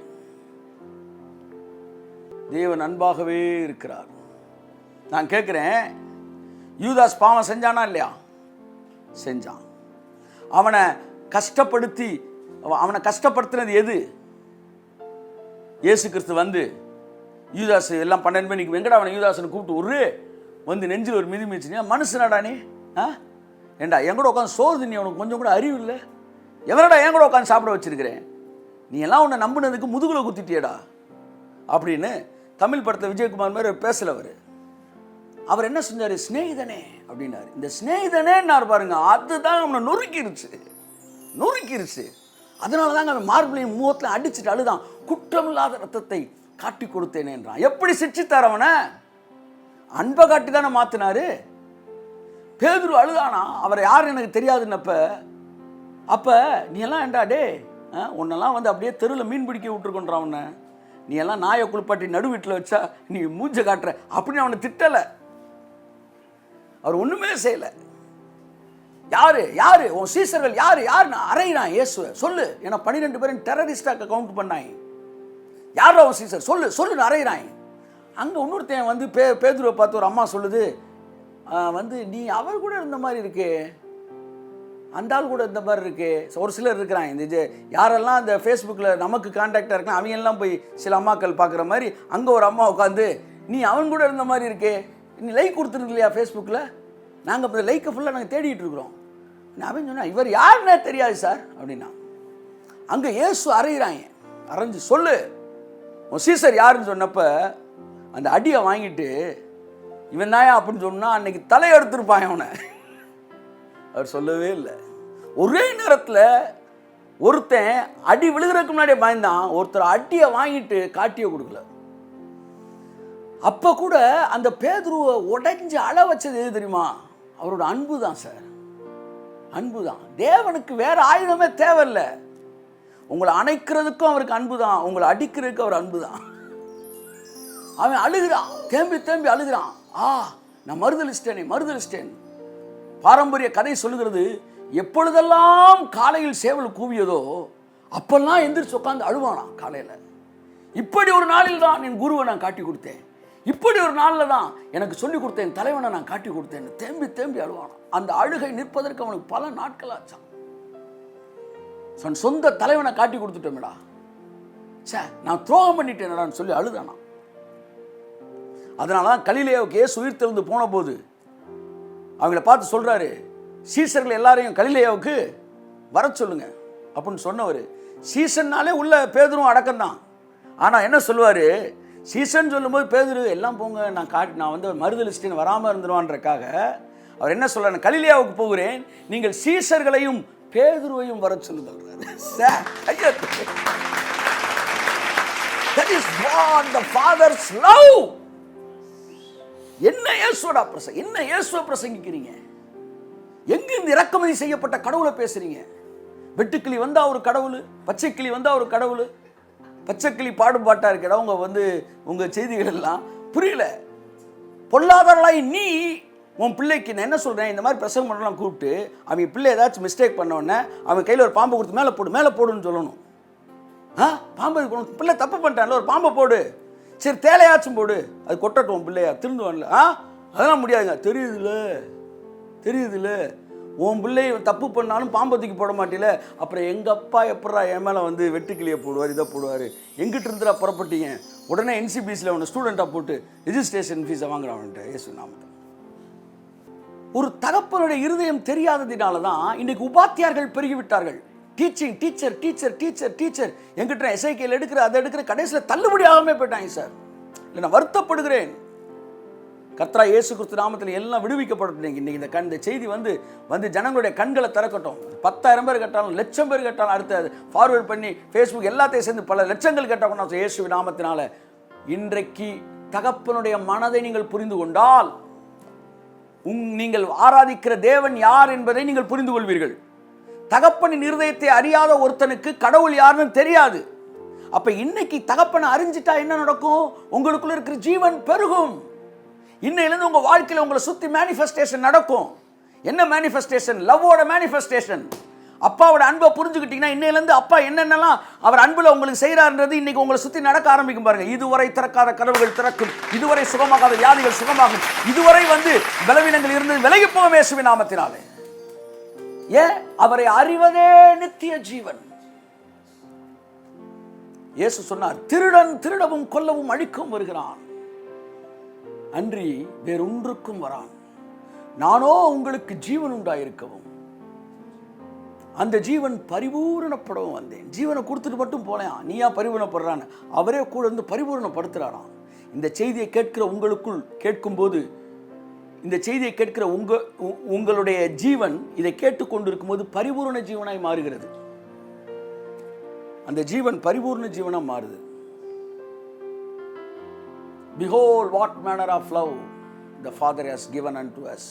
தேவன் அன்பாகவே இருக்கிறார். நான் கேட்குறேன், யூதாஸ் பாவம் செஞ்சானா இல்லையா? செஞ்சான். அவனை கஷ்டப்படுத்தினது எது? இயேசு கிறிஸ்து யூதாஸ் எல்லாம் 12 மணிக்கு வெங்கடா அவனை யூதாசனை கூப்பிட்டு நெஞ்சில் ஒரு மிதி மிதிச்சுனியா? மனுஷனாடா நீ? ஏண்டா என் கூட உட்காந்து சோறு நீ, அவனுக்கு கொஞ்சம் கூட அறிவு இல்லை? எவனடா என் கூட உட்காந்து சாப்பிட வச்சிருக்கிறேன்? நீ எல்லாம் உன்னை நம்பினதுக்கு முதுகுல குத்திட்டியடா அப்படின்னு தமிழ் படத்தில் விஜயகுமார் மாதிரி பேசலவர். அவர் என்ன செஞ்சாரு? ஸ்நேகிதனே அப்படின்னாரு. இந்த ஸ்நேகிதனேன்னாரு பாருங்க, அதுதான் அவனை நொறுக்கிருச்சு. அதனால தாங்க அவன் மார்பிளையும் முகத்தில் அடிச்சுட்டு அழுதான், குற்றமில்லாத ரத்தத்தை காட்டி கொடுத்தேனேன்றான். எப்படி சிரிச்சித்தார் அவனை? அன்பை காட்டி தானே மாத்தினாரு. பேதுரு அழுதானா, அவரை யார் எனக்கு தெரியாதுன்னப்ப. அப்ப நீ எல்லாம் ஏண்டா டே, உன்னெல்லாம் அப்படியே தெருவில் மீன் பிடிக்க விட்டுருக்கோன்றான் உன்னை, நீ எல்லாம் நாயை குளிப்பாட்டி நடு வீட்டில் வச்சா நீ மூஞ்ச காட்டுற அப்படின்னு அவனை திட்டலை. அவர் ஒன்றுமே செய்யலை. யாரு உன் சீசர்கள் யாருன்னு அறையிறான் இயேசுவை. சொல்லு, ஏன்னா 12 பேரும் டெரரிஸ்டாக கவுண்ட் பண்ணாங்க. யாரா உன் சீசர்? சொல்லுன்னு அறையிறான். அங்கே இன்னொருத்தன் பேதுருவை பார்த்து ஒரு அம்மா சொல்லுது, நீ அவர் கூட இருந்த மாதிரி இருக்கே, அந்த ஆள் கூட இந்த மாதிரி இருக்கு. ஒரு சிலர் இருக்கிறாங்க, இந்த இது யாரெல்லாம் இந்த ஃபேஸ்புக்கில் நமக்கு கான்டாக்டாக இருக்கலாம் அவங்கெல்லாம் போய் சில அம்மாக்கள் பார்க்குற மாதிரி அங்கே ஒரு அம்மா உட்காந்து, நீ அவன் கூட இருந்த மாதிரி இருக்கே, நீ லைக் கொடுத்துருக்கு இல்லையா ஃபேஸ்புக்கில், நாங்கள் இப்போ லைக்கை ஃபுல்லாக நாங்கள் தேடிட்டு இருக்கிறோம். அவன் சொன்னால் இவர் யாருன்னே தெரியாது சார் அப்படின்னா. அங்கே இயேசு அறையிறாங்க, அரைஞ்சு சொல்லு உன் சீசர் யாருன்னு சொன்னப்போ அந்த அடியை வாங்கிட்டு இவன் தாயா அப்படின்னு சொன்னால் அன்னைக்கு தலையெடுத்துருப்பான் அவனை. அவர் சொல்லவே இல்லை. ஒரே நேரத்தில் ஒருத்தன் அடி விழுகிறதுக்கு முன்னாடியே பயந்தான், ஒருத்தர் அடியை வாங்கிட்டு காட்டிய கொடுக்கல. அப்போ கூட அந்த பேதுருவை உடைஞ்சு அழ வச்சது எது தெரியுமா? அவரோட அன்பு தான் சார், அன்பு தான். தேவனுக்கு வேற ஆயுதமே தேவையில்லை. உங்களை அணைக்கிறதுக்கும் அவருக்கு அன்பு தான், உங்களை அடிக்கிறதுக்கும் அவர் அன்பு தான். அவன் அழுகிறான், தேம்பி தேம்பி அழுகிறான். நான் மறுதலிச்சிட்டேன். பாரம்பரிய கதை சொல்லுகிறது, எப்பொழுதெல்லாம் காலையில் சேவல் கூவியதோ அப்பெல்லாம் எந்திரிச்சு உட்காந்து அழுவானா காலையில். இப்படி ஒரு நாளில் தான் என் குருவை நான் காட்டி கொடுத்தேன், இப்படி ஒரு நாளில் தான் எனக்கு சொல்லிக் கொடுத்தேன் தலைவனை நான் காட்டி கொடுத்தேன். தேம்பி தேம்பி அழுவானா. அந்த அழுகை நிற்பதற்கு அவனுக்கு பல நாட்கள் ஆச்சான். சொந்த தலைவனை காட்டி கொடுத்துட்டோம்டா, நான் துரோகம் பண்ணிட்டேன்டான்னு சொல்லி அழுதானா. அதனால தான் கலிலேயாவுக்கு இயேசு உயிர்த்தெழுந்து போன போது அவங்கள பார்த்து சொல்றாரு, சீசர்கள் எல்லாரையும் கலிலேயாவுக்கு வர சொல்லுங்க அப்படின்னு சொன்னவர். சீசன்னாலே உள்ள பேதுரும் அடக்கம்தான். ஆனால் என்ன சொல்லுவார், சீசன் சொல்லும்போது பேதுரு எல்லாம் போங்க, நான் வந்து மறுதலிச்சிட்டேன் வராமல் இருந்துருவான்றக்காக அவர் என்ன சொல்றாரு, கலிலேயாவுக்கு போகிறேன், நீங்கள் சீசர்களையும் பேதுருவையும் வர சொல்லுங்க. That is what the Father's love. என்ன இயேசுவை பிரசங்கிக்கிறீங்க? எங்கிருந்து இறக்குமதி செய்யப்பட்ட கடவுளை பேசுறீங்க? வெட்டுக்கிளி வந்தா ஒரு கடவுள், பச்சைக்கிளி வந்தா ஒரு கடவுள். பச்சைக்கிளி பாடும் பாட்டா இருக்கிற அவங்க வந்து உங்க செய்திகள் எல்லாம் புரியல. பொல்லாதவர்களாய் நீ உன் பிள்ளைக்கு நான் என்ன சொல்றேன், இந்த மாதிரி பிரசங்கம் பண்ணலாம் கூப்பிட்டு அவன் பிள்ளை ஏதாச்சும் மிஸ்டேக் பண்ண உடனே அவன் கையில் ஒரு பாம்பை கொடுத்து மேலே போடுன்னு சொல்லணும். பாம்பு பிள்ளை தப்பு பண்ணிட்டான்ல, ஒரு பாம்பை போடு, சரி தேலையாச்சும் போடு, அது கொட்டட்டும் பிள்ளையா திருந்துவான்ல. அதெல்லாம் முடியாதுங்க. தெரியுதுல்ல உன் பிள்ளை தப்பு பண்ணாலும் பாம்பை தூக்கி போட மாட்டேல, அப்புறம் எங்கள் அப்பா எப்படா என் மேலே வந்து வெட்டுக்கிளியை போடுவார், இதை போடுவார், எங்கிட்ட இருந்துடா புறப்பட்டீங்க, உடனே NCBCயில் அவனை ஸ்டூடெண்ட்டாக போட்டு ரிஜிஸ்ட்ரேஷன் ஃபீஸை வாங்குறான்ட்டு இயேசு நாமத்தில். ஒரு தகப்பனுடைய இருதயம் தெரியாததினால தான் இன்றைக்கு உபாத்தியார்கள் பெருகிவிட்டார்கள். டீச்சிங் டீச்சர் என்கிட்ட SIKL எடுக்கிற அதை எடுக்கிற கடைசியில் தள்ளுபடி ஆகாமே போயிட்டாங்க சார். இல்லை நான் வருத்தப்படுகிறேன். கர்த்தரா இயேசு கிறிஸ்து நாமத்தில் எல்லாம் விடுவிக்கப்பட்டுட்டீங்க. இன்னைக்கு இந்த செய்தி வந்து ஜனங்களுடைய கண்களை திறக்கட்டும். 10,000 பேர் கேட்டாலும், லட்சம் பேர் கேட்டாலும், அடுத்த ஃபார்வர்ட் பண்ணி ஃபேஸ்புக் எல்லாத்தையும் சேர்ந்து பல லட்சங்கள் கேட்டால் இயேசு நாமத்தினால இன்றைக்கு தகப்பனுடைய மனதை நீங்கள் புரிந்து கொண்டால் நீங்கள் ஆராதிக்கிற தேவன் யார் என்பதை நீங்கள் புரிந்து கொள்வீர்கள். தகப்பனின் இருதயத்தை அறியாத ஒருத்தனுக்கு கடவுள் யாருன்னு தெரியாது. அப்ப இன்னைக்கு தகப்பனை அறிஞ்சிட்டா என்ன நடக்கும்? உங்களுக்குள்ள இருக்கிற ஜீவன் பெருகும். இன்னையிலிருந்து உங்க வாழ்க்கையில உங்களை சுத்தி மேனிஃபெஸ்டேஷன் நடக்கும். என்ன மேனிஃபெஸ்டேஷன்? லவ்வோட மேனிஃபெஸ்டேஷன். அப்பாவோட அன்பை புரிஞ்சுக்கிட்டீங்கன்னா இன்னையிலிருந்து அப்பா என்னென்னலாம் அவர் அன்புல உங்களுக்கு செய்யறாருன்றது இன்னைக்கு உங்களை சுத்தி நடக்க ஆரம்பிக்கும் பாருங்க. இதுவரை திறக்காத கதவுகள் திறக்கும், இதுவரை சுகமாகாத வியாதிகள் சுகமாகும், இதுவரை பலவீனங்கள் இருந்து விலகி போகும் இயேசுவின் நாமத்தினாலே. ஏன்? அவரை அறிவதே நித்திய ஜீவன். இயேசு சொன்னார், திருடன் திருடவும் கொல்லவும் அழிக்கவும் வருகிறான், அன்றி வேறொன்றுக்கும் வரான். நானோ உங்களுக்கு ஜீவன் உண்டாயிருக்கவும் அந்த ஜீவன் பரிபூரணப்படவும் வந்தேன். ஜீவனை கொடுத்துட்டு மட்டும் போலேன், நீயா பரிபூரணப்படுறான்னு அவரே கூட இருந்து பரிபூரணப்படுத்துறாராம். இந்த செய்தியை கேட்கிற உங்களுக்குள் கேட்கும்போது, இந்த செய்தியை கேட்கிற உங்களுடைய ஜீவன் இதை கேட்டுக்கொண்டிருக்கும் போது பரிபூர்ண ஜீவனாய் மாறுகிறது. அந்த ஜீவன் பரிபூர்ண ஜீவனா மாறுது. Behold what manner of love the Father has given unto us,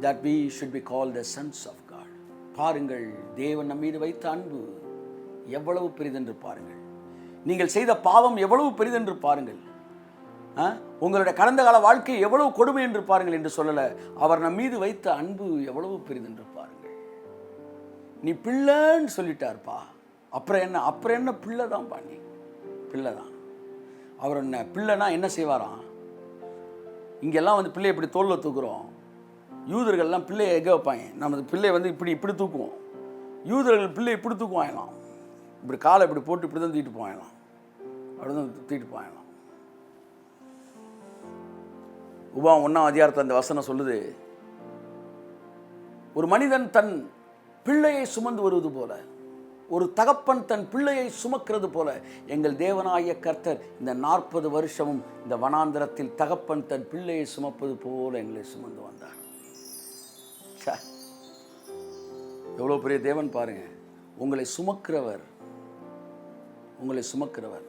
that we should be called the sons of God. பாருங்கள், தேவன் நம் மீது வைத்த அன்பு எவ்வளவு பெரிதென்று பாருங்கள். நீங்கள் செய்த பாவம் எவ்வளவு பெரிதென்று பாருங்கள். உங்களுடைய கடந்த கால வாழ்க்கை எவ்வளவு கொடுமை என்று பாருங்கள் என்று சொல்லல, அவர் நம் மீது வைத்த அன்பு எவ்வளவு பெரிதென்று பாருங்கள். நீ பிள்ளைன்னு சொல்லிட்டார்ப்பா, அப்புறம் என்ன பிள்ளை தான் பாணி, பிள்ளை தான். அவர் என்ன பிள்ளைனா என்ன செய்வாராம்? இங்கெல்லாம் பிள்ளை இப்படி தோளில் தூக்குறோம், யூதர்கள்லாம் பிள்ளையை எங்கே வைப்பாங்க? நமது பிள்ளை வந்து இப்படி தூக்குவோம். யூதர்கள் பிள்ளை இப்படி தூக்குவாங்கலாம், இப்படி காலை இப்படி போட்டு இப்படி தான் தூக்கிட்டு போவாங்கலாம், அப்படி தான் தூக்கிட்டு போவாங்கலாம். உபாகம் 1ஆம் அதிகாரத்தில் அந்த வசனம் சொல்லுது, ஒரு மனிதன் தன் பிள்ளையை சுமந்து வருவது போல, ஒரு தகப்பன் தன் பிள்ளையை சுமக்கிறது போல எங்கள் தேவனாகிய கர்த்தர் இந்த 40 வருஷமும் இந்த வனாந்திரத்தில் தகப்பன் தன் பிள்ளையை சுமப்பது போல எங்களை சுமந்து வந்தார். எவ்வளோ பெரிய தேவன் பாருங்க. உங்களை சுமக்கிறவர், உங்களை சுமக்கிறவர்.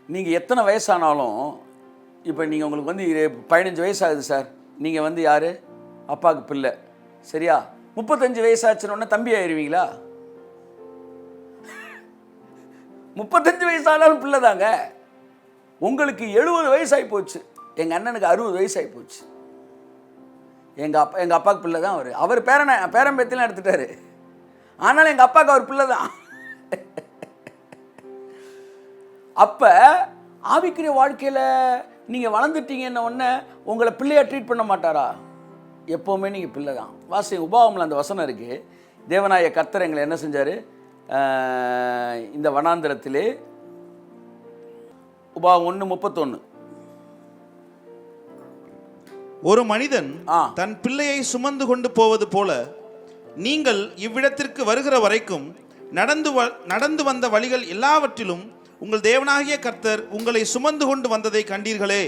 நீங்கள் எத்தனை வயசானாலும், இப்போ நீங்கள் உங்களுக்கு வந்து 15 வயசாகுது சார், நீங்கள் வந்து யார்? அப்பாவுக்கு பிள்ளை, சரியா? 35 வயசாச்சுன்னு தம்பி ஆயிடுவீங்களா? 35 வயசானாலும் பிள்ளை தாங்க. உங்களுக்கு 70 வயசாகி போச்சு. எங்கள் அண்ணனுக்கு 60 வயசாகி போச்சு. எங்கள் அப்பாவுக்கு பிள்ளை தான் அவர் பேரன் பேத்திலாம் எடுத்துட்டாரு. ஆனாலும் எங்கள் அப்பாவுக்கு அவர் பிள்ளை தான். அப்போ ஆவிக்குரிய வாழ்க்கையில் நீங்கள் வளர்ந்துட்டீங்கன்ன உடனே உங்களை பிள்ளையாக ட்ரீட் பண்ண மாட்டாரா? எப்போவுமே நீங்கள் பிள்ளை தான். வாசி உபாகமில் அந்த வசனம் இருக்குது. தேவனாய கர்த்தர் எங்களை என்ன செஞ்சார்? இந்த வனாந்திரத்திலே, உபாகம் 1:31, ஒரு மனிதன் தன் பிள்ளையை சுமந்து கொண்டு போவது போல நீங்கள் இவ்விடத்திற்கு வருகிற வரைக்கும் நடந்து வந்த வழிகள் எல்லாவற்றிலும் உங்கள் தேவனாகிய கர்த்தர் உங்களை சுமந்து கொண்டு வந்ததை கண்டீர்களே.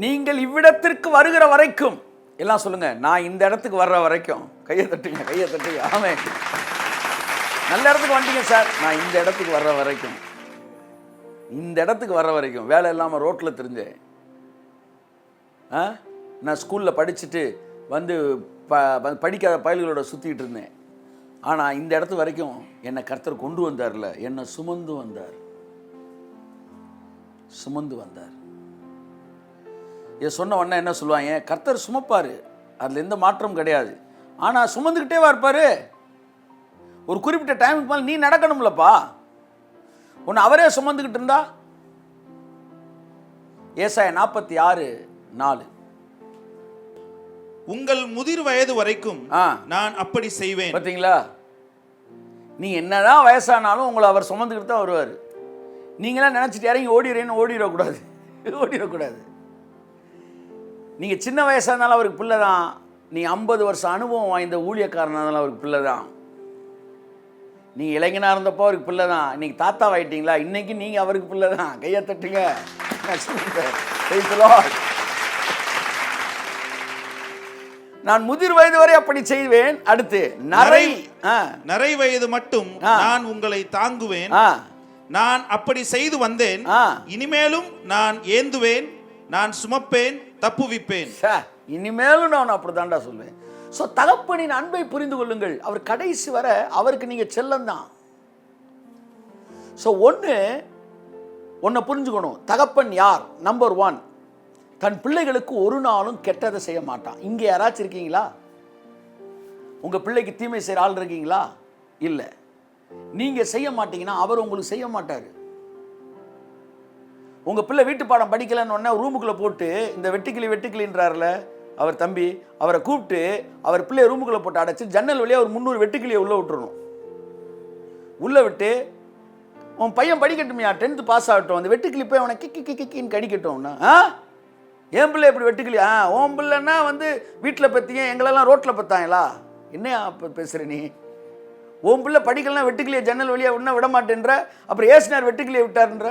நீங்கள் இவ்விடத்திற்கு வருகிற வரைக்கும், எல்லாம் சொல்லுங்க, நான் இந்த இடத்துக்கு வர்ற வரைக்கும். கையை தட்டுங்க, கையை தட்டுங்க. ஆமே, நல்ல இடத்துக்கு வந்துட்டீங்க சார். நான் இந்த இடத்துக்கு வர்ற வரைக்கும், இந்த இடத்துக்கு வர்ற வரைக்கும் வேலை இல்லாமல் ரோட்டில் தெரிஞ்சேன். நான் ஸ்கூலில் படிச்சுட்டு வந்து படிக்காத பயல்களோட சுற்றிக்கிட்டு இருந்தேன். ஆனால் இந்த இடத்து வரைக்கும் என்னை கர்த்தர் கொண்டு வந்தார்ல, என்னை சுமந்து வந்தார், சுமந்து வந்தார். இதை சொன்ன உடனே என்ன சொல்லுவாங்க? கர்த்தர் சுமப்பார், அதில் எந்த மாற்றம் கிடையாது. ஆனால் சுமந்துக்கிட்டே இருப்பார். ஒரு குறிப்பிட்ட டைமுக்கு மேலே நீ நடக்கணும்லப்பா. உன்னை அவரே சுமந்துக்கிட்டு இருந்தா. ஏசாயா 46:4, உங்கள் முதிர் வயது வரைக்கும் நான் அப்படி செய்வேன். பார்த்தீங்களா? நீ என்னதான் வயசானாலும் உங்களை அவர் சுமந்துக்கிட்டு தான் வருவார். நீங்களாம் நினச்சிட்டு இறங்கி ஓடிடுறேன்னு ஓடிடக்கூடாது. நீங்கள் சின்ன வயசாக இருந்தாலும் அவருக்கு பிள்ளை தான். நீ 50 வருஷம் அனுபவம் வாய்ந்த ஊழியக்காரனாக இருந்தாலும் அவருக்கு பிள்ளை தான். நீங்கள் இளைஞனாக இருந்தப்போ அவருக்கு பிள்ளை தான். இன்னைக்கு தாத்தா ஆகிட்டீங்களா, இன்னைக்கு நீங்கள் அவருக்கு பிள்ளை தான். கையை தட்டுங்க. நான் முதிர் வயது வரை அப்படி செய்வேன். அடுத்து நரை வயது மட்டும் நான் உங்களை தாங்குவேன். நான் அப்படி செய்து வந்தேன், இனிமேலும் நான் ஏந்துவேன், நான் சுமப்பேன், தப்புவிப்பேன். இனிமேலும் நான் அப்படிதான்டா சொல்வேன். ஸோ தகப்பனின் அன்பை புரிந்து கொள்ளுங்கள். அவர் கடைசி வர அவருக்கு நீங்கள் செல்லந்தான். ஸோ ஒன்று புரிஞ்சுக்கணும். தகப்பன் யார்? நம்பர் 1, தன் பிள்ளைகளுக்கு ஒரு நாளும் கெட்டதை செய்ய மாட்டான். இங்கே யாராச்சும் இருக்கீங்களா? உங்கள் பிள்ளைக்கு தீமை செய்கிற ஆள் இருக்கீங்களா? இல்லை. நீங்கள் செய்ய மாட்டீங்கன்னா அவர் உங்களுக்கு செய்ய மாட்டார். உங்கள் பிள்ளை வீட்டு பாடம் படிக்கலன்னு உடனே ரூமுக்குள்ளே போட்டு இந்த வெட்டுக்கிளின்றார்ல அவர் தம்பி, அவரை கூப்பிட்டு அவர் பிள்ளைய ரூமுக்குள்ளே போட்டு அடைச்சி ஜன்னல் வழியாக ஒரு 300 வெட்டுக்கிளியை உள்ளே விட்டுறணும். உள்ளே விட்டு உன் பையன் படிக்கட்டுமையா, 10th பாஸ் ஆகட்டும், அந்த வெட்டுக்கிளி போய் அவனை கிக்கின்னு கடிக்கட்டும்னா, என் பிள்ளை எப்படி வெட்டுக்கிளி? உன் பிள்ளைன்னா வந்து வீட்டில் பற்றிங்க, எங்களெல்லாம் ரோட்டில் பார்த்தாங்களா? என்னையா பேசுகிற நீ? உன் பிள்ளை படிக்கலாம் வெட்டுக்கிளியை ஜன்னல் வழியாக விட விட மாட்டேன்ற, அப்புறம் ஏசினார் வெட்டுக்கிளியை விட்டார்ன்ற.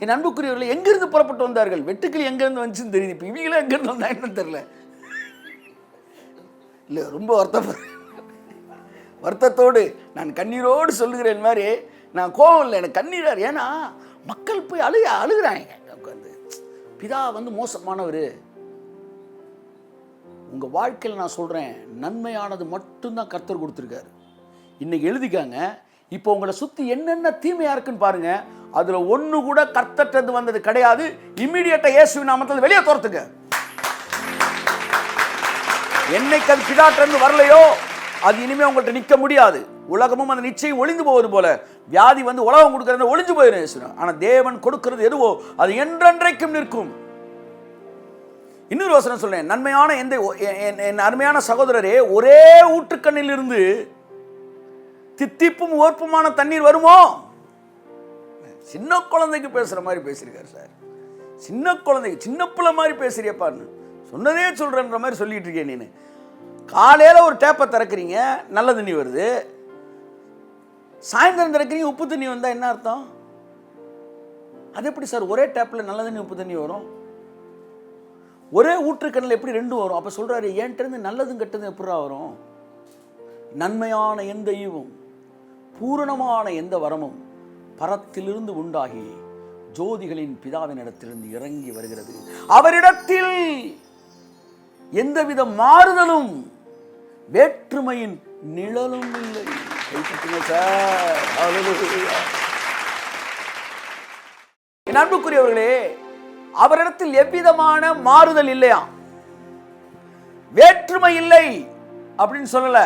என் அன்புக்குரியவர்களை எங்கிருந்து புறப்பட்டு வந்தார்கள்? வெட்டுக்கிளி எங்கேருந்து வந்துச்சுன்னு தெரியுது. இப்போ இவங்களும் எங்கேருந்து வந்தாங்கன்னு தெரியல. இல்லை, ரொம்ப வருத்தத்தோடு நான் கண்ணீரோடு சொல்லுகிறேன் மாதிரி. நான் கோவம் இல்லை, எனக்கு கண்ணீரார். ஏன்னா மக்கள் போய் அழுகிறாங்க. உட்காந்து பிதா வந்து மோசமானவர். உங்கள் வாழ்க்கையில் நான் சொல்கிறேன், நன்மையானது மட்டும்தான் கர்த்தர் கொடுத்துருக்காரு. இன்னைக்கு எழுதிக்காங்க. இப்போ உங்களை சுற்றி என்னென்ன தீமையாக இருக்குன்னு பாருங்க. அதில் ஒன்று கூட கர்த்தர்ட்டது வந்தது கிடையாது. இம்மிடியேட்டாக இயேசுவின் நாமத்தில் வெளியே துரத்துங்க. என்னைக்கு அது பிதாட்டிலிருந்து வரலையோ அது இனிமேல் உங்கள்கிட்ட நிற்க முடியாது. உலகமும் அந்த நிச்சயம் ஒளிந்து போவது போல வியாதி வந்து உலகம் கொடுக்கறது ஒளிஞ்சு போயிடும். ஆனால் தேவன் கொடுக்கிறது எதுவோ அது என்றென்றைக்கும் நிற்கும். இன்னொரு வசனம் சொல்றேன், நன்மையான என் அருமையான சகோதரரே, ஒரே ஊற்றுக்கண்ணில் இருந்து தித்திப்பும் ஓர்ப்புமான தண்ணீர் வருமோ? சின்ன குழந்தைக்கு பேசுற மாதிரி பேசியிருக்காரு சார். சின்ன குழந்தைக்கு, சின்ன பிள்ளை மாதிரி பேசுறியப்பான்னு சொன்னதே சொல்றேன்ற மாதிரி சொல்லிட்டு இருக்கேன். நீ காலையில ஒரு டேப்பை திறக்கிறீங்க, நல்ல தண்ணி வருது. சாயந்தரம் திறக்கிறீங்க, உப்பு தண்ணி வந்தா என்ன அர்த்தம்? அது எப்படி சார் ஒரே டேப்ல நல்ல தண்ணி உப்பு தண்ணி வரும்? ஒரே ஊற்றுக்கண்ணில் எப்படி ரெண்டும் வரும்? அப்ப சொல்றாரு, ஏன்ட்டு நல்லதும் கெட்டதும் எப்படா வரும்? நன்மையான எந்த ஈவும் பூரணமான எந்த வரமும் பரத்திலிருந்து உண்டாகி ஜோதிகளின் பிதாவினிடத்திலிருந்து இறங்கி வருகிறது. அவரிடத்தில் எந்தவித மாறுதலும் வேற்றுமையின் நிழலும் இல்லை. என் அன்புக்குரியவர்களே, அவரிடத்தில் எவ்விதமான மாறுதல் இல்லையா, வேற்றுமை இல்லை அப்படின்னு சொல்லல,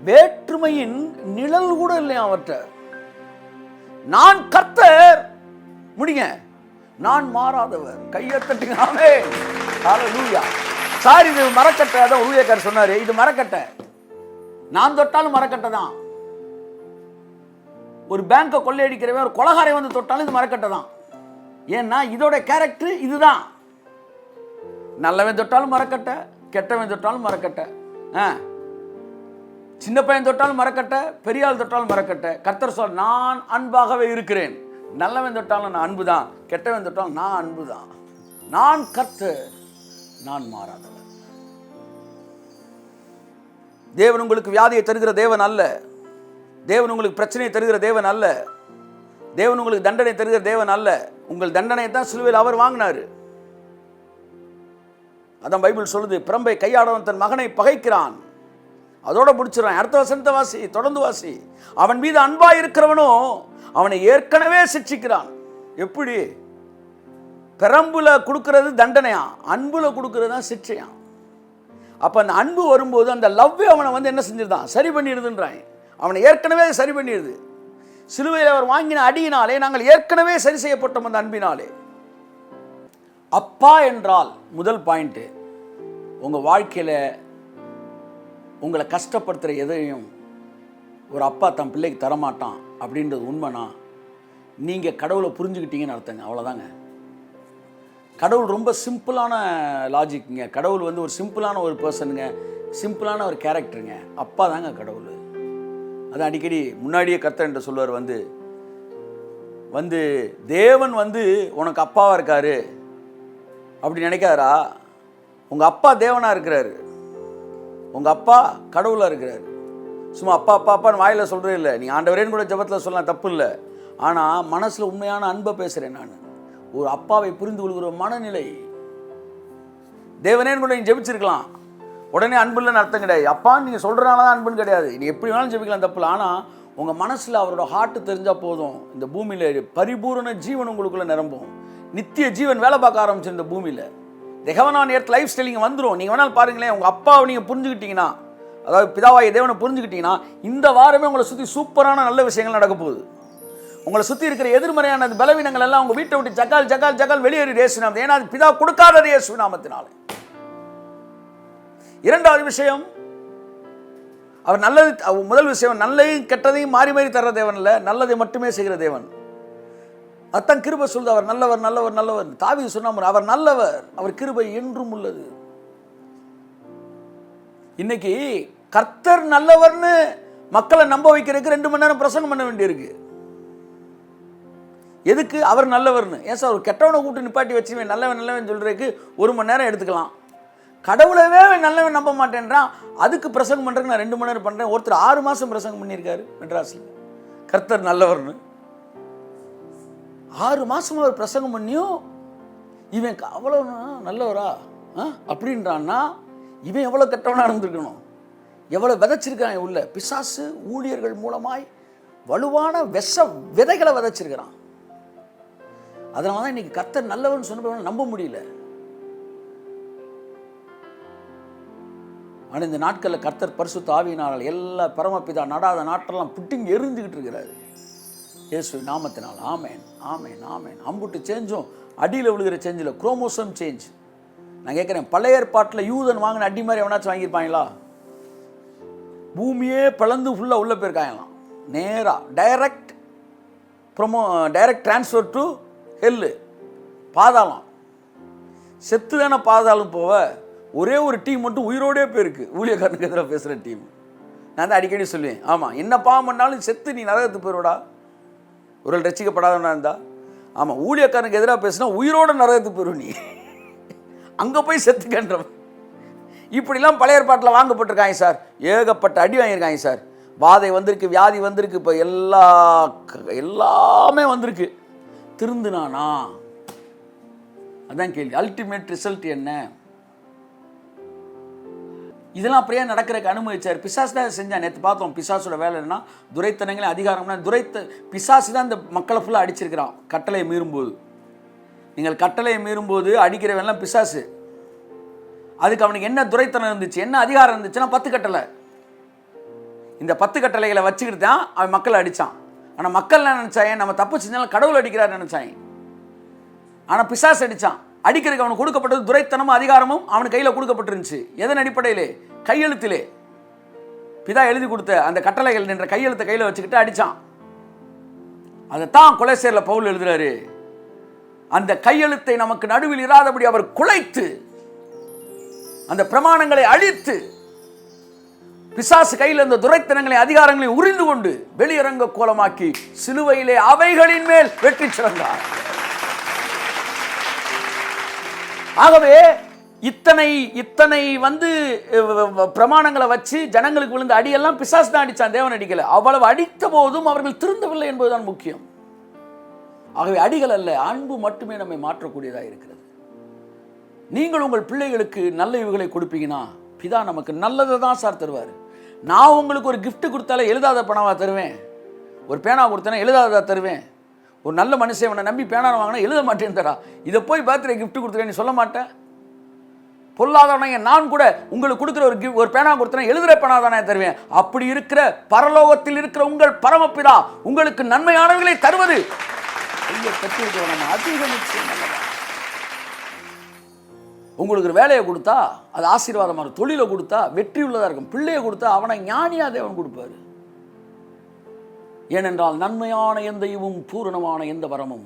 வேற்றுமையின் நிழல் கூட இல்லையா அவர்கிட்ட. நான் கர்த்தர், முடிங்க, நான் மாறாதவர். கையை தட்டுங்க. ஆமென், ஹல்லேலூயா. சார், இது மரக்கட்டை. அதான் ஊழியக்காரர் சொன்னாரு, இது மரக்கட்டை. நான் தொட்டாலும் மரக்கட்டை தான். ஒரு பேங்கை கொள்ளையடிக்கிறவன், ஒரு கொலகாரை வந்து தொட்டாலும் இது மரக்கட்டை தான். ஏன்னா இதோட கேரக்டர் இதுதான். நல்லவன் தொட்டாலும் மரக்கட்டை, கெட்டவன் தொட்டாலும் மரக்கட்டை. சின்ன பையன் தொட்டாலும் மரக்கட்டை, பெரியாள் தொட்டாலும் மரக்கட்டை. கர்த்தர் சொல், நான் அன்பாகவே இருக்கிறேன். நல்லவன் தொட்டாலும் நான் அன்பு தான், கெட்டவன் தொட்டாலும் நான் அன்பு தான். நான் கர்த்தர், நான் மாறாதவன். தேவன் உங்களுக்கு வியாதியை தருகிற தேவன் அல்ல. தேவன் உங்களுக்கு பிரச்சனையை தருகிற தேவன் அல்ல. தேவன் உங்களுக்கு தண்டனை தருகிற தேவன் அல்ல. உங்கள் தண்டனையை தான் சிலுவையில் அவர் வாங்கினார். அதான் பைபிள் சொல்லுது, பிரம்பை கையாடவன் தன் மகனை பகைக்கிறான். அதோட முடிச்சிடறான். அடுத்த வசனத்தை வாசி, தொடர்ந்து வாசி. அவன் மீது அன்பா இருக்கிறவனோ அவனை ஏற்கனவே சிட்சிக்கிறான். எப்படி? பெரம்புல கொடுக்கிறது தண்டனையா, அன்புல கொடுக்கிறது தான் சிட்சையா. அப்ப அந்த அன்பு வரும்போது அந்த லவ் அவனை வந்து என்ன செஞ்சிருந்தான், சரி பண்ணிடுதுன்றான். அவனை ஏற்கனவே சரி பண்ணிடுது. சிலுவையில் அவர் வாங்கின அடியினாலே நாங்கள் ஏற்கனவே சரி செய்யப்பட்டோம் அந்த அன்பினாலே. அப்பா என்றால் முதல் பாயிண்ட், உங்க வாழ்க்கையில உங்களை கஷ்டப்படுத்துற எதையும் ஒரு அப்பா தன் பிள்ளைக்கு தரமாட்டான் அப்படின்றது உண்மைனா நீங்க கடவுளை புரிஞ்சுக்கிட்டீங்கன்னு அர்த்தங்க. அவ்வளவுதாங்க. கடவுள் ரொம்ப சிம்பிளான லாஜிக்குங்க. கடவுள் வந்து ஒரு சிம்பிளான ஒரு பர்சனுங்க, சிம்பிளான ஒரு கேரக்டருங்க. அப்பா தாங்க கடவுள். அது அடிக்கடி முன்னாடியே கர்த்தர் என்று சொல்லுவார், வந்து தேவன் வந்து உனக்கு அப்பாவா இருக்காரு அப்படி நினைக்காரா? உங்க அப்பா தேவனா இருக்கிறாரு, உங்க அப்பா கடவுளா இருக்கிறாரு. சும்மா அப்பா அப்பா அப்பான்னு வாயில சொல்றே இல்லை. நீ ஆண்டவரேன்னு கூட ஜெபத்தில் சொல்லலாம், தப்பு இல்லை. ஆனா மனசுல உண்மையான அன்பை பேசுறேன் நான். ஒரு அப்பாவை புரிந்து கொள்கிற மனநிலை. தேவனேன்னு கூட நீங்க ஜெபிச்சிருக்கலாம், உடனே அன்பு இல்லைன்னு அர்த்தம் கிடையாது. அப்பான்னு நீங்கள் சொல்கிறனால தான் அன்புன்னு கிடையாது. நீ எப்படி வேணாலும் ஜெபிக்கலாம், தப்பு இல்லை. ஆனால் உங்கள் மனசில் அவரோட ஹார்ட்டு தெரிஞ்சால் போதும், இந்த பூமியில் பரிபூரண ஜீவன் உங்களுக்குள்ளே நிரம்பும். நித்திய ஜீவன் வேலை பார்க்க ஆரம்பிச்சு இந்த பூமியில். இந்த heaven on earth life style இங்கே வந்துடும். நீங்கள் வேணாலும் பாருங்களேன், உங்கள் அப்பாவை நீங்கள் புரிஞ்சுக்கிட்டீங்கன்னா, அதாவது பிதாவாகிய தேவனை புரிஞ்சுக்கிட்டீங்கன்னா, இந்த வாரமே உங்களை சுற்றி சூப்பரான நல்ல விஷயங்கள் நடக்க போகுது. உங்களை சுற்றி இருக்கிற எதிர்மறையான பலவீனங்கள் எல்லாம் உங்கள் வீட்டை விட்டு ஜக்கால் ஜக்கால் ஜக்கால் வெளியேறி இயேசு நாமத்தில். ஏன்னா அது பிதா கொடுக்காத இயேசு நாமத்தினால. இரண்டாவது விஷயம், அவர் நல்லது. முதல் விஷயம், நல்லதையும் கெட்டதையும் மாறி மாறி தர்ற தேவன் இல்லை, நல்லதை மட்டுமே செய்கிற தேவன். அத்தான் கிருபை சொல்லுது, அவர் நல்லவர் நல்லவர் நல்லவர். தாவீது சொன்னார், அவர் நல்லவர், அவர் கிருபை என்றும் உள்ளது. இன்னைக்கு கர்த்தர் நல்லவர்னு மக்களை நம்ப வைக்கிறதுக்கு 2 மணி நேரம் பிரசங்கம் பண்ண வேண்டியிருக்கு. எதுக்கு? அவர் நல்லவர்னு. ஏன் சார் ஒரு கெட்டவனை கூட்டு நிப்பாட்டி வச்சுருவேன் நல்லவன் நல்லவன் சொல்றதுக்கு 1 மணி நேரம் எடுத்துக்கலாம். கடவுளவே நல்லவன் நம்ப மாட்டேன்றான், அதுக்கு பிரசங்கம் பண்ணுறதுக்கு நான் 2 மணி நேரம் பண்ணுறேன். ஒருத்தர் 6 மாதம் பிரசங்கம் பண்ணியிருக்காரு மெட்ராஸில், கர்த்தர் நல்லவர்னு. 6 மாதம் அவர் பிரசங்கம் பண்ணியும் இவன் அவ்வளோ நல்லவரா அப்படின்றான்னா இவன் எவ்வளோ கெட்டவனாக இருந்திருக்கணும், எவ்வளோ விதைச்சிருக்கான் உள்ள. பிசாசு ஊழியர்கள் மூலமாய் வலுவான விஷ விதைகளை விதைச்சிருக்கிறான். அதனால தான் இன்னைக்கு கர்த்தர் நல்லவன் சொன்ன நம்ப முடியல. ஆனால் இந்த நாட்களில் கர்த்தர் பரிசுத்த ஆவியினால் எல்லா பரமபிதா நடாத நாட்டெல்லாம் புட்டிங் எரிஞ்சுக்கிட்டு இருக்கிறாரு. இயேசு நாமத்தினால். ஆமேன், ஆமேன், ஆமேன். அம்புட்டு சேஞ்சும் அடியில் விழுகிற சேஞ்சில் குரோமோசோம் சேஞ்ச். நான் கேட்குறேன், பழைய ஏற்பாட்டில் யூதன் வாங்கின அடி மாதிரி எவனாச்சும் வாங்கியிருப்பாங்களா? பூமியே பிளந்து ஃபுல்லாக உள்ளே போயிருக்காங்களாம். நேராக டைரக்ட் டிரான்ஸ்ஃபர் டு ஹெல்லு, பாதாளம். செத்து தானே பாதாளம் போவ. ஒரே ஒரு டீம் மட்டும் உயிரோடே போயிருக்கு, ஊழியக்காரனுக்கு எதிராக பேசுகிற டீம். நான் தான் அடிக்கடி சொல்லுவேன், ஆமாம், என்ன பாவம் பண்ணாலும் செத்து நீ நரகத்துக்கு போயிடுவடா ஒரு ரட்சிக்கப்படாதவனா இருந்தா. ஆமாம், ஊழியக்காரனுக்கு எதிராக பேசுனா உயிரோட நரகத்துக்கு போயிடும் நீ, அங்கே போய் செத்துக்கன்றவன். இப்படிலாம் பழைய ஏற்பாட்டில் வாங்கப்பட்டிருக்காங்க சார். ஏகப்பட்ட அடி வாங்கியிருக்காங்க சார். வாதை வந்திருக்கு, வியாதி வந்திருக்கு, இப்போ எல்லாமே வந்திருக்கு. திருந்துனானா? அதான் கேள்வி. அல்டிமேட் ரிசல்ட் என்ன? இதெல்லாம் அப்படியே நடக்கிறதுக்கு அனுமதிச்சார். பிசாசு தான் செஞ்சான். நேற்று பார்த்தோம், பிசாசோட வேலை என்ன? துரைத்தனங்களே அதிகாரம்னா பிசாசு தான் இந்த மக்களை ஃபுல்லாக அடிச்சிருக்கிறான் கட்டளையை மீறும்போது. நீங்கள் கட்டளையை மீறும்போது அடிக்கிறவெல்லாம் பிசாசு. அதுக்கு அவனுக்கு என்ன துரைத்தனம் இருந்துச்சு, என்ன அதிகாரம் இருந்துச்சுன்னா 10 கட்டளை. இந்த 10 கட்டளைகளை வச்சுக்கிட்டு தான் அவன் மக்களை அடித்தான். ஆனால் மக்கள் என்ன நினச்சாங்க, நம்ம தப்பு செஞ்சாலும் கடவுள் அடிக்கிறார் நினச்சாங்க. ஆனால் பிசாசு அடித்தான். அடிக்கிறதுக்கு அவனுக்கு கொடுக்கப்பட்டது துரைத்தனமும் அதிகாரமும் அவனுக்கு கையில் கொடுக்கப்பட்டிருந்துச்சு. எதன் அடிப்படையிலே? கையெழுத்திலே. பிதா எழுதி கொடுத்த அந்த கட்டளைகள் என்ற கையெழுத்தை கையில் வச்சுக்கிட்டு அடித்தான். அதைத்தான் கொலைசேரில் பவுல் எழுதுறாரு. அந்த கையெழுத்தை நமக்கு நடுவில் இராதபடி அவர் குலைத்து அந்த பிரமாணங்களை அழித்து பிசாசு கையில் அந்த துரைத்தனங்களை அதிகாரங்களை உரிந்து கொண்டு வெளியரங்க கோலமாக்கி சிலுவையிலே அவைகளின் மேல் வெற்றி சிறந்தார். ஆகவே இத்தனை பிரமாணங்களை வச்சு ஜனங்களுக்கு விழுந்த அடியெல்லாம் பிசாசு தான் அடித்தான், தேவன் அடிக்கல. அவ்வளவு அடித்த போதும் அவர்கள் திருந்தவில்லை என்பதுதான் முக்கியம். ஆகவே அடிகள் அல்ல, அன்பு மட்டுமே நம்மை மாற்றக்கூடியதாக இருக்கிறது. நீங்கள் உங்கள் பிள்ளைகளுக்கு நல்ல இவுகளை கொடுப்பீங்கன்னா பிதா நமக்கு நல்லதை தான் சார் தருவார். நான் உங்களுக்கு ஒரு கிஃப்ட் கொடுத்தாலே எழுதாத பணமாக தருவேன், ஒரு பேனா கொடுத்தேன்னா எழுதாததா தருவேன். ஒரு நல்ல மனுஷன் அவனை நம்பி பேனா வாங்கினா எழுத மாட்டேன்னு தரா. இதை போய் பர்த்டே கிஃப்ட் கொடுத்துருக்கேன்னு சொல்ல மாட்டேன். பொருளாதாரம் நான் கூட உங்களுக்கு கொடுக்குற ஒரு பேனா கொடுத்தேன்னா எழுதுகிற பேனா தானே தருவேன். அப்படி இருக்கிற பரலோகத்தில் இருக்கிற உங்கள் பரமபிதா உங்களுக்கு நன்மையானவர்களை தருவது அதிக நிச்சயம் நல்லதா. உங்களுக்கு ஒரு வேலையை கொடுத்தா அது ஆசீர்வாதமாக இருக்கும், தொழிலை கொடுத்தா வெற்றி உள்ளதாக இருக்கும், பிள்ளையை கொடுத்தா அவனை ஞானியாக தேவன் கொடுப்பாரு. ஏனென்றால் நன்மையான எந்த ஈவும் பூரணமான எந்த வரமும்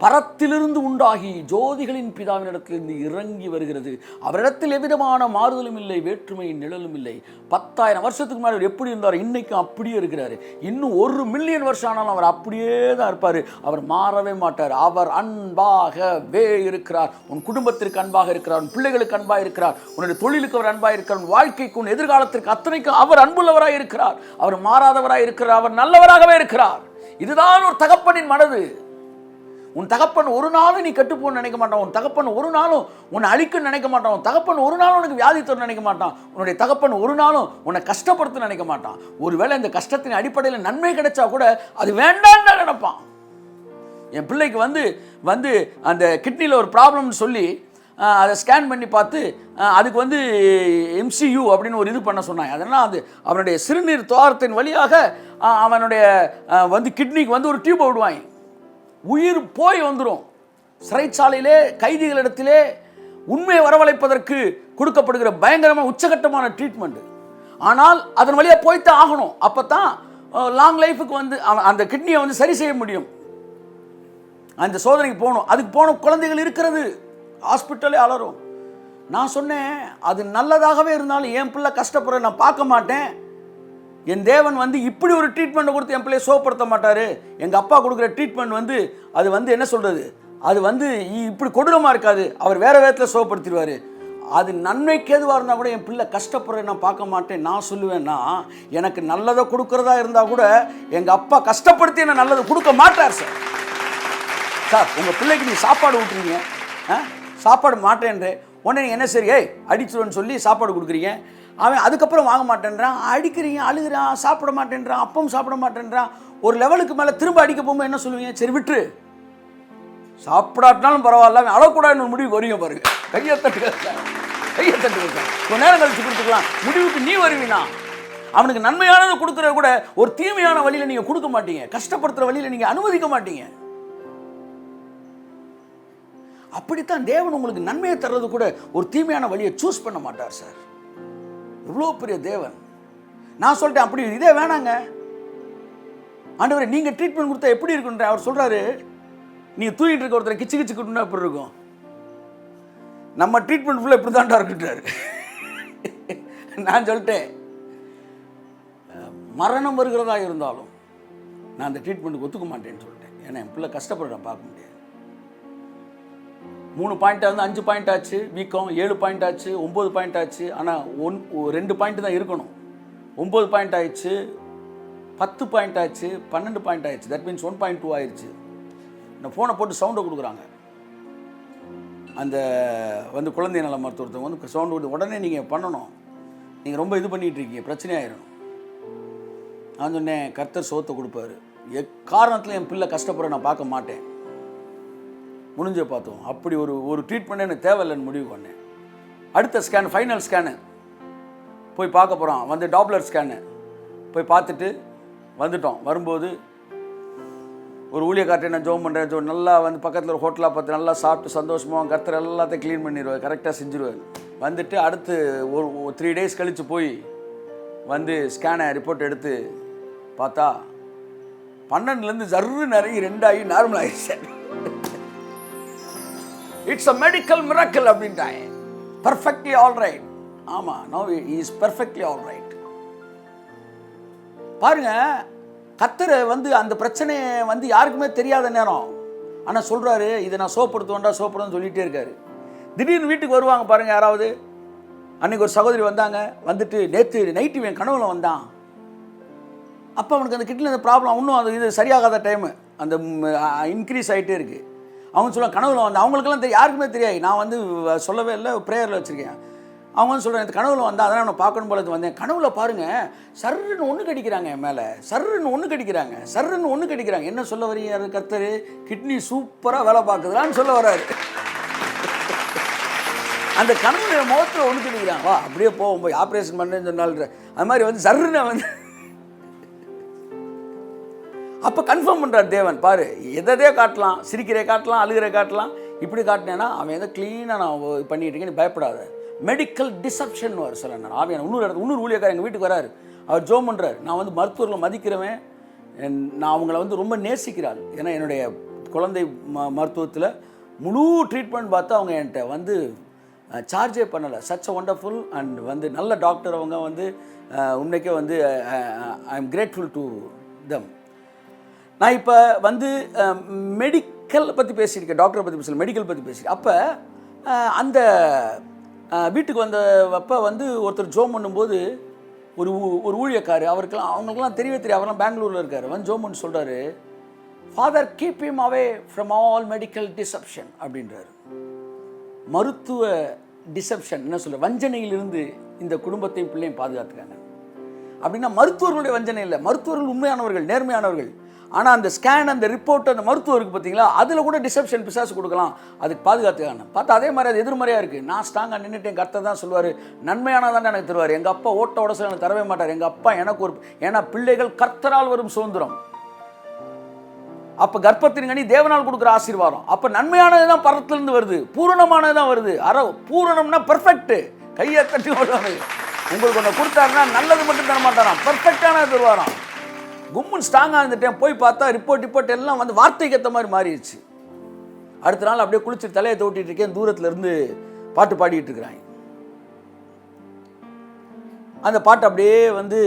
பரத்திலிருந்து உண்டாகி ஜோதிகளின் பிதாவினிடத்திலிருந்து இறங்கி வருகிறது. அவரிடத்தில் எவ்விதமான மாறுதலும் இல்லை, வேற்றுமையின் நிழலும் இல்லை. 10,000 வருஷத்துக்கு முன்னாடி அவர் எப்படி இருந்தார், இன்னைக்கும் அப்படியே இருக்கிறாரு. இன்னும் 1 மில்லியன் வருஷம் ஆனாலும் அவர் அப்படியே தான் இருப்பார். அவர் மாறவே மாட்டார். அவர் அன்பாகவே இருக்கிறார். உன் குடும்பத்திற்கு அன்பாக இருக்கிறார், உன் பிள்ளைகளுக்கு அன்பாக இருக்கிறார், உன்னுடைய தொழிலுக்கு அவர் அன்பாக இருக்கிறார், உன் வாழ்க்கைக்கு உன் எதிர்காலத்திற்கு அத்தனைக்கும் அவர் அன்புள்ளவராக இருக்கிறார். அவர் மாறாதவராக இருக்கிறார், அவர் நல்லவராகவே இருக்கிறார். இதுதான் ஒரு தகப்பனின் மனது. உன் தகப்பன் ஒரு நாளும் நீ கெட்டுப்போன்னு நினைக்க மாட்டான். உன் தகப்பன் ஒரு நாளும் உன்னை அழிக்குன்னு நினைக்க மாட்டான். உன் தகப்பன் ஒரு நாளும் உனக்கு வியாதி தரும் நினைக்க மாட்டான். உன்னுடைய தகப்பன் ஒரு நாளும் உன்னை கஷ்டப்படுத்த நினைக்க மாட்டான். ஒருவேளை இந்த கஷ்டத்தின் அடிப்படையில் நன்மை கிடைச்சா கூட அது வேண்டான்னு தான் நினைப்பான். என் பிள்ளைக்கு வந்து அந்த கிட்னியில் ஒரு ப்ராப்ளம்னு சொல்லி அதை ஸ்கேன் பண்ணி பார்த்து அதுக்கு MCU அப்படின்னு ஒரு இது பண்ண சொன்னாங்க. அதனால் அது அவனுடைய சிறுநீர் துவாரத்தின் வழியாக அவனுடைய கிட்னிக்கு ஒரு டியூப் விடுவாங்க. உயிர் போய் வந்துடும். சிறைச்சாலையிலே கைதிகளிடத்திலே உண்மையை வரவழைப்பதற்கு கொடுக்கப்படுகிற பயங்கரமான உச்சகட்டமான ட்ரீட்மெண்ட். ஆனால் அதன் வழியாக போய்த்தான் ஆகணும். அப்போ தான் லாங் லைஃபுக்கு அந்த கிட்னியை சரி செய்ய முடியும். அந்த சோதனைக்கு போகணும். அதுக்கு போன குழந்தைகள் இருக்கிறது, ஹாஸ்பிட்டலே அலரும். நான் சொன்னேன், அது நல்லதாகவே இருந்தாலும் என் பிள்ளை கஷ்டப்படுற நான் பார்க்க மாட்டேன். என் தேவன் இப்படி ஒரு ட்ரீட்மெண்ட் கொடுத்து என் பிள்ளையை சோப்படுத்த மாட்டார். எங்கள் அப்பா கொடுக்குற ட்ரீட்மெண்ட் அது என்ன சொல்கிறது, அது இப்படி கொடூரமாக இருக்காது. அவர் வேறு விதத்தில் சோப்படுத்திடுவார். அது நன்மைக்கு எதுவாக இருந்தால் கூட என் பிள்ளை கஷ்டப்படுற நான் பார்க்க மாட்டேன். நான் சொல்லுவேன்னா, எனக்கு நல்லதை கொடுக்குறதா இருந்தால் கூட எங்கள் அப்பா கஷ்டப்படுத்தி என்ன நல்லதை கொடுக்க மாட்டார் சார். சார், உங்கள் பிள்ளைக்கு நீ சாப்பாடு ஊட்டுறீங்க, சாப்பாடு மாட்டேன்றே உடனே நீங்கள் என்ன சரி அடிச்சுடுன்னு சொல்லி சாப்பாடு கொடுக்குறீங்க. அவன் அதுக்கப்புறம் வாங்க மாட்டேன்றான், அடிக்கிறீங்க, அழுகிறான், சாப்பிட மாட்டேன்றான், அப்பவும் சாப்பிட மாட்டேன்றான். ஒரு லெவலுக்கு மேலே திரும்ப அடிக்க போகும்போது என்ன சொல்லுவீங்க? சரி விட்டுரு, சாப்பிடாட்டினாலும் பரவாயில்ல, அவன் அழக்கூடாதுன்னு ஒரு முடிவு வருவீங்க பாருங்க. கையை தட்டு கொஞ்ச நேரம் கழிச்சு கொடுத்துக்கலாம், முடிவுக்கு நீ வருவீனா? அவனுக்கு நன்மையானதை கொடுக்கறத கூட ஒரு தீமையான வழியில நீங்க கொடுக்க மாட்டீங்க, கஷ்டப்படுத்துற வழியில நீங்க அனுமதிக்க மாட்டீங்க. அப்படித்தான் தேவன் உங்களுக்கு நன்மையை தர்றது கூட ஒரு தீமையான வழியை சூஸ் பண்ண மாட்டார் சார். இவ்வளோ பெரிய தேவன். நான் சொல்லிட்டேன் அப்படி இதே வேணாங்க ஆண்டவரே, நீங்க ட்ரீட்மெண்ட் கொடுத்தா எப்படி இருக்குன்ற அவர் சொல்றாரு. நீங்க தூங்கிட்டு இருக்க ஒருத்தர் கிச்சு கிச்சு கொடுத்தா எப்படி இருக்கும்? நம்ம ட்ரீட்மெண்ட் ஃபுல்லாக இப்படி தான்டா இருக்குன்றாரு. நான் சொல்லிட்டேன் மரணம் வருகிறதா இருந்தாலும் நான் அந்த ட்ரீட்மெண்ட்டுக்கு ஒத்துக்க மாட்டேன்னு சொல்லிட்டேன். ஏன்னா என் பிள்ளை கஷ்டப்படுறேன் பார்க்க முடியாது. 3 பாயிண்டாக வந்து 5 பாயிண்ட் ஆச்சு, வீக்கம் 7 பாயிண்ட் ஆச்சு, 9 பாயிண்ட் ஆச்சு. ஆனால் 2 பாயிண்ட் தான் இருக்கணும். 9 பாயிண்ட் ஆயிடுச்சு, 10 பாயிண்ட் ஆச்சு, 12 பாயிண்ட் ஆயிடுச்சு. தட் மீன்ஸ் 1.2 ஆயிடுச்சு. இந்த ஃபோனை போட்டு சவுண்டை கொடுக்குறாங்க. அந்த வந்து குழந்தை நல மருத்துவத்தை வந்து சவுண்டு கொடுத்து உடனே நீங்கள் பண்ணணும், நீங்கள் ரொம்ப இது பண்ணிகிட்டு இருக்கீங்க, பிரச்சனையாயிடும். நான் சொன்னேன் கர்த்தர் சோத்தை கொடுப்பாரு, எக்காரணத்தில் என் பிள்ளை கஷ்டப்படுற நான் பார்க்க மாட்டேன். முடிஞ்ச பார்த்தோம். அப்படி ஒரு ட்ரீட்மெண்ட் எனக்கு தேவையில்லைன்னு முடிவு பண்ணேன். அடுத்த ஸ்கேன், ஃபைனல் ஸ்கேனு போய் பார்க்க போகிறோம். வந்து டாப்லர் ஸ்கேனு போய் பார்த்துட்டு வந்துட்டோம். வரும்போது ஒரு ஊழியக்கார்ட்டை நான் ஜோம் பண்ணுறேன். நல்லா வந்து பக்கத்தில் ஒரு ஹோட்டலாக பார்த்து நல்லா சாப்பிட்டு சந்தோஷமாக கர்த்தர் எல்லாத்தையும் க்ளீன் பண்ணிடுவார், கரெக்டாக செஞ்சுருவார். வந்துட்டு அடுத்து ஒரு 3 days கழித்து போய் வந்து ஸ்கேனை ரிப்போர்ட் எடுத்து பார்த்தா 12லேருந்து ஜர்ரு நிறைய 2 ஆகி நார்மல் ஆகிடுச்சு. இட்ஸ் அ மெடிக்கல் மிராக்கிள் அப்படின்ட்டாங்க. Perfectly all right. ஆமாம், no he is perfectly all right. பாருங்க, கர்த்தர் வந்து அந்த பிரச்சனையை வந்து யாருக்குமே தெரியாத நேரம் ஆனால் சொல்கிறாரு, இதை நான் சோப்படுத்துவேன்னு சொல்லிகிட்டே இருக்காரு. திடீர்னு வீட்டுக்கு வருவாங்க பாருங்கள் யாராவது. அன்றைக்கி ஒரு சகோதரி வந்தாங்க. வந்துட்டு நேற்று நைட்டு என் கனவுல வந்தான். அப்போ அவனுக்கு அந்த கிட்னியில் அந்த ப்ராப்ளம் இன்னும் அது இது சரியாகாத டைமு, அந்த இன்க்ரீஸ் ஆகிட்டே இருக்குது. அவங்க சொல்லுவாங்க கனவுல வந்து, அவங்களுக்கெல்லாம் யாருக்குமே தெரியாது. நான் வந்து சொல்லவே இல்லை, ப்ரேயரில் வச்சுருக்கேன். அவங்க வந்து சொல்கிறேன் இந்த கனவுல வந்தால் அதனால் நான் பார்க்கணும் போல வந்தேன். கனவுல பாருங்கள் சர்ன்னு ஒன்று கடிக்கிறாங்க என் மேலே, சர்ன்னு ஒன்று கடிக்கிறாங்க. என்ன சொல்ல வரீங்க கர்த்தர்? கிட்னி சூப்பராக வேலை பார்க்குதுலான்னு சொல்ல வர்றாரு. அந்த கனவுல முகத்தில் ஒன்று கடிக்கிறாங்க. வா அப்படியே போய் ஆப்ரேஷன் பண்ணுன்னு சொன்னால அது மாதிரி வந்து சர்ன்னு வந்து அப்போ கன்ஃபார்ம் பண்ணுறார் தேவன். பாரு, எதையே காட்டலாம், சிரிக்கிறே காட்டலாம், அழுகிற காட்டலாம். இப்படி காட்டினேன்னா அவன் எதை க்ளீனாக நான் பண்ணிட்டு இருக்கேன்னு பயப்படாத. மெடிக்கல் டிசப்ஷன் வர சொல்ல. நான் ஆவியான இன்னொரு ஊழியக்காரர் எங்கள் வீட்டுக்கு வராரு. அவர் ஜோம் பண்ணுறாரு. நான் வந்து மருத்துவர்களை மதிக்கிறவன், நான் அவங்கள வந்து ரொம்ப நேசிக்கிறாள். ஏன்னா என்னுடைய குழந்தை மருத்துவத்தில் முழு ட்ரீட்மெண்ட் பார்த்து அவங்க என்கிட்ட வந்து சார்ஜே பண்ணலை. சச் அ ஒண்டர்ஃபுல் அண்ட் வந்து நல்ல டாக்டர். அவங்க வந்து உண்மைக்கே வந்து I am grateful to them. நான் இப்போ வந்து மெடிக்கல் பற்றி பேசியிருக்கேன், டாக்டரை பற்றி பேசல, மெடிக்கல் பற்றி பேசியிருக்கேன். அப்போ அந்த வீட்டுக்கு வந்தப்போ வந்து ஒருத்தர் ஜோம் பண்ணும்போது ஒரு ஊழியக்காரு, அவங்களுக்கெல்லாம் தெரியவே தெரியும், அவரெல்லாம் பெங்களூரில் இருக்கார். வந்து ஜோம் பண்ணி சொல்கிறாரு, father keep him away from all medical deception அப்படின்றாரு. மருத்துவ டிசப்ஷன் என்ன சொல்கிற, வஞ்சனையிலிருந்து இந்த குடும்பத்தையும் பிள்ளையும் பாதுகாத்துக்காங்க. அப்படின்னா மருத்துவர்களுடைய வஞ்சனை இல்லை, மருத்துவர்கள் உண்மையானவர்கள், நேர்மையானவர்கள். ஆனால் அந்த ஸ்கேன், அந்த ரிப்போர்ட், அந்த மருத்துவருக்கு பார்த்தீங்களா, அதில் கூட டிசப்ஷன் பிசாசு கொடுக்கலாம். அதுக்கு பாதுகாத்துக்கான பார்த்தா அதே மாதிரி அது எதிர்மறையாக இருக்குது. நான் ஸ்ட்ராங்காக நின்றுட்டேன். கர்த்தர் தான் சொல்லுவார், நன்மையானதான் எனக்கு தருவார். எங்கள் அப்பா ஓட்ட உடசல் எனக்கு தரவே மாட்டார். எங்கள் அப்பா எனக்கு ஏன்னா பிள்ளைகள் கர்த்தரால் வரும் சுதந்திரம். அப்போ கர்ப்பத்தின் கனி தேவனால் கொடுக்குற ஆசீர்வாதம். அப்போ நன்மையானது தான் பரத்திலிருந்து வருது, பூரணமானது தான் வருது. பூரணம்னா பெர்ஃபெக்ட். கையை தட்டி வருவாரு. உங்களுக்கு ஒன்று கொடுத்தாருன்னா நல்லது மட்டும் தர மாட்டாராம், பெர்ஃபெக்டானது தருவாராம். கும்முன் ஸ்ட்ராங்காக இருந்துட்டேன். போய் பார்த்தா ரிப்போர்ட் எல்லாம் வந்து வார்த்தைக்கு ஏற்ற மாதிரி மாறிடுச்சு. அடுத்த நாள் அப்படியே குளிச்சுட்டு தலையை தோட்டிட்டு இருக்கேன். தூரத்தில் இருந்து பாட்டு பாடிட்டு இருக்கிறாங்க. அந்த பாட்டு அப்படியே வந்து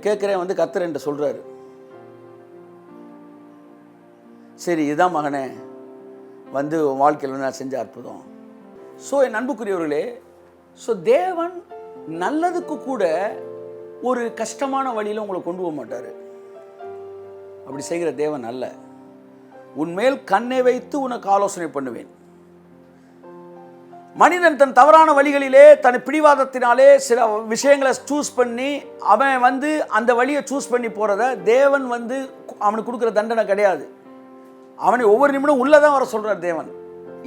கேட்குறேன். வந்து கர்த்தர் என்கிட்ட சொல்கிறாரு, சரி இதுதான் மகனே வந்து உன் வாழ்க்கையில் நான் செஞ்ச அற்புதம். ஸோ என் அன்புக்குரியவர்களே, ஸோ தேவன் நல்லதுக்கு கூட ஒரு கஷ்டமான வழியில் உங்களை கொண்டு போக மாட்டார். அப்படி செய்கிற தேவன் அல்ல. உன்மேல் கண்ணை வைத்து உனக்கு ஆலோசனை பண்ணுவேன். மனிதன் தன் தவறான வழிகளிலே, தன் பிடிவாதத்தினாலே சில விஷயங்களை சூஸ் பண்ணி அவன் வந்து அந்த வழியை சூஸ் பண்ணி போகிறத தேவன் வந்து அவனுக்கு கொடுக்குற தண்டனை கிடையாது. அவனை ஒவ்வொரு நிமிடம் உள்ளதான் வர சொல்கிறார் தேவன்.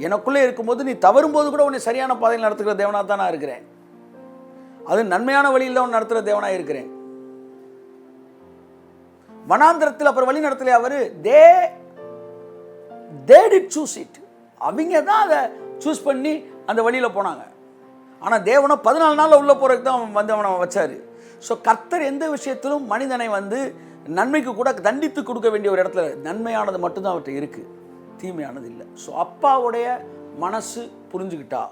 எனக்குள்ளே இருக்கும்போது நீ தவறும்போது கூட உன்னை சரியான பாதையில் நடத்துகிற தேவனாக தான் நான் இருக்கிறேன். அது நன்மையான வழியில் தான் உன்னை நடத்துகிற தேவனாக இருக்கிறேன். வனாந்திரத்தில் அப்புறம் வழி நடத்தலையா அவர்? they did choose it. அவங்க தான் அதை சூஸ் பண்ணி அந்த வழியில் போனாங்க. ஆனால் தேவனை 14 நாளில் உள்ளே போகிறதுக்கு தான் வந்து அவனை வச்சார். ஸோ கர்த்தர் எந்த விஷயத்திலும் மனிதனை வந்து நன்மைக்கு கூட தண்டித்து கொடுக்க வேண்டிய ஒரு இடத்துல நன்மையானது மட்டும்தான் அவர்கிட்ட இருக்குது, தீமையானது இல்லை. ஸோ அப்பாவுடைய மனசு புரிஞ்சுக்கிட்டா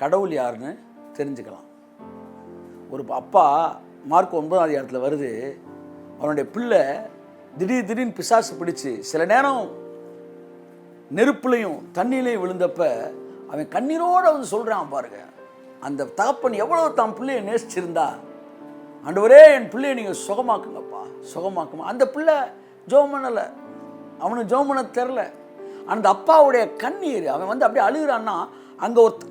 கடவுள் யாருன்னு தெரிஞ்சுக்கலாம். ஒரு அப்பா மார்க் 9ஆம் அதிகாரத்தில் வருது, அவனுடைய பிள்ளை திடீர்னு பிசாசு பிடிச்சு சில நேரம் நெருப்புலையும் தண்ணியிலையும் விழுந்தப்ப அவன் கண்ணீரோடு வந்து சொல்கிறான் பாருங்க, அந்த தகப்பன் எவ்வளோ தான் பிள்ளையை நேசிச்சிருந்தா, ஆண்டவரே என் பிள்ளையை நீங்கள் சுகமாக்குங்கப்பா, சுகமாக்குமா. அந்த பிள்ளை ஜெபம் பண்ணலை, அவனுக்கு ஜெபம் பண்ண தெரில. அந்த அப்பாவுடைய கண்ணீர், அவன் வந்து அப்படியே அழுகிறான்னா,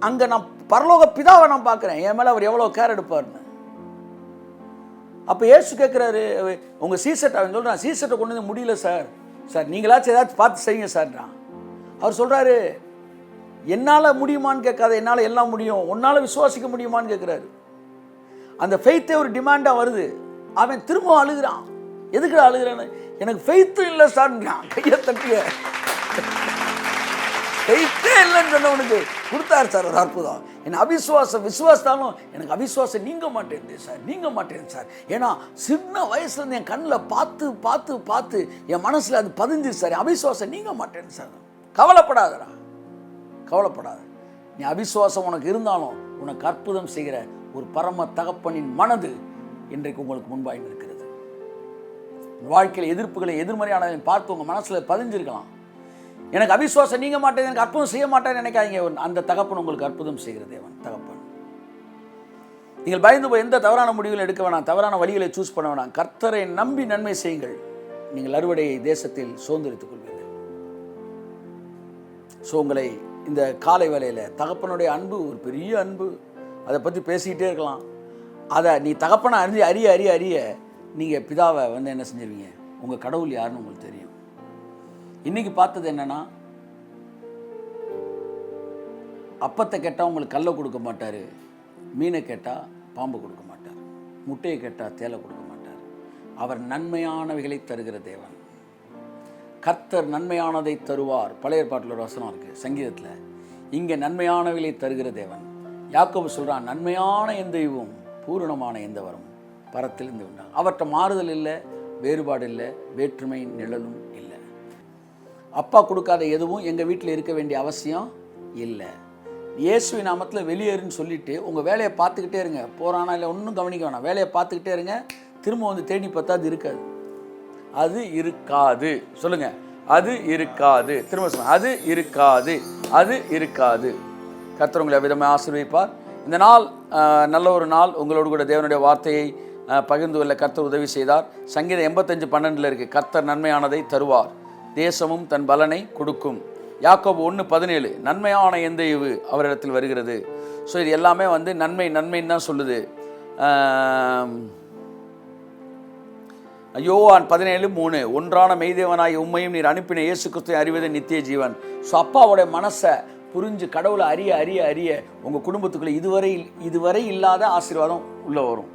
அங்கே நான் பரலோக பிதாவை நான் பார்க்குறேன், என் மேலே அவர் எவ்வளோ கேர் எடுப்பார்னு. அப்போ ஏசு கேட்குறாரு, உங்கள் சீசட்டை, அவன் சொல்கிறான், சீசட்டை கொண்டு வந்து முடியல சார், சார் நீங்களாச்சும் ஏதாச்சும் பார்த்து செய்யுங்க சார்ன்றான். அவர் சொல்கிறாரு, என்னால் முடியுமான்னு கேட்காத, என்னால் எல்லாம் முடியும், உன்னால் விசுவாசிக்க முடியுமான்னு கேட்குறாரு. அந்த ஃபெய்த்தே ஒரு டிமாண்டாக வருது. அவன் திரும்ப அழுகிறான், எதுக்குடா அழுகிறான்னு, எனக்கு ஃபெய்த்தும் இல்லை சார்ன்றான். கையை தட்டிய ஃபெய்த்தே இல்லைன்னு சொன்னவனுக்கு கொடுத்தாரு சார் ஒரு அற்புதம். என் விசுவாசத்தாலும் எனக்கு அவிசுவாசம் நீங்க மாட்டேன் சார், நீங்க மாட்டேன் சார். ஏன்னா சின்ன வயசுலேருந்து என் கண்ணில் பார்த்து பார்த்து பார்த்து என் மனசில் அது பதிஞ்சிரு சார், அவிசுவாசம் நீங்க மாட்டேன் சார். கவலைப்படாதடா, கவலைப்படாத. நீ அவிசுவாசம் உனக்கு இருந்தாலும் உனக்கு அற்புதம் செய்கிற ஒரு பரம தகப்பனின் மனது இன்றைக்கு உங்களுக்கு முன்பாக இருக்கிறது. வாழ்க்கையில் எதிர்ப்புகளை எதிர்மறையானதை பார்த்து உங்கள் மனசில் பதிஞ்சிருக்கலாம். எனக்கு அவிசுவாசம் நீங்க மாட்டேன், எனக்கு அற்புதம் செய்ய மாட்டேன்னு நினைக்காதீங்க. அந்த தகப்பன் உங்களுக்கு அற்புதம் செய்கிற தேவன் தகப்பன். நீங்கள் பயந்து போய் எந்த தவறான முடிவுகளை எடுக்க வேணாம், தவறான வழிகளை சூஸ் பண்ண வேணாம். கர்த்தரை நம்பி நன்மை செய்யுங்கள், நீங்கள் அறுவடையை தேசத்தில் சுதந்திரித்துக் கொள்வீர்கள். ஸோ உங்களை இந்த காலை வேளையில் தகப்பனுடைய அன்பு ஒரு பெரிய அன்பு, அதை பற்றி பேசிக்கிட்டே இருக்கலாம். அதை நீ தகப்பனை அறிய நீங்கள் பிதாவை வந்து என்ன செஞ்சிருவீங்க, உங்கள் கடவுள் யாருன்னு உங்களுக்கு தெரியும். இன்னைக்கு பார்த்தது என்னன்னா, அப்பத்தை கேட்டால் உங்களுக்கு கல்லை கொடுக்க மாட்டார், மீனை கேட்டால் பாம்பு கொடுக்க மாட்டார், முட்டையை கேட்டால் தேலை கொடுக்க மாட்டார். அவர் நன்மையானவைகளை தருகிற தேவன். கர்த்தர் நன்மையானதை தருவார். பழைய ஏற்பாட்டில் ஒரு வசனம் இருக்குது சங்கீதத்தில், இங்கே நன்மையானவைகளை தருகிற தேவன். யாக்கோபு சொல்கிறான், நன்மையான எந்த தெய்வம் பூரணமான எந்த வரும் பரத்திலிருந்து உண்டாங்க. அவர்கிட்ட மாறுதல் இல்லை, வேறுபாடு இல்லை, வேற்றுமை நிழலும் இல்லை. அப்பா கொடுக்காத எதுவும் எங்கள் வீட்டில் இருக்க வேண்டிய அவசியம் இல்லை. இயேசுவின் நாமத்தில் வெளியேறுன்னு சொல்லிவிட்டு உங்கள் வேலையை பார்த்துக்கிட்டே இருங்க. போகிறானா இல்லை ஒன்றும் கவனிக்க வேணாம், வேலையை பார்த்துக்கிட்டே இருங்க. திரும்ப வந்து தேடி பார்த்தா அது இருக்காது, அது இருக்காது. சொல்லுங்கள், அது இருக்காது. திரும்ப சொல்லுங்கள், அது இருக்காது, அது இருக்காது. கர்த்தர் உங்களை விதமாக ஆசீர்வதிப்பார். இந்த நாள் நல்ல ஒரு நாள். உங்களோடு கூட தேவனுடைய வார்த்தையை பகிர்ந்து கொள்ள கர்த்தர் உதவி செய்தார். சங்கீதம் 85:12 இருக்குது, கர்த்தர் நன்மையானதை தருவார், தேசமும் தன் பலனை கொடுக்கும். யாக்கோபு 1:17, நன்மையான எந்த ஈவு அவரிடத்தில் வருகிறது. ஸோ இது எல்லாமே வந்து நன்மைன்னு தான் சொல்லுது. யோவான் 17:3, ஒன்றான மெய்தேவனாய் உம்மையும் நீர் அனுப்பின இயேசு கிறிஸ்துவை அறிவதே நித்திய ஜீவன். ஸோ அப்பாவோடைய மனசை புரிஞ்சு கடவுளை அறிய உங்கள் குடும்பத்துக்குள்ளே இதுவரை இல்லாத ஆசீர்வாதம் உள்ளே வரும்,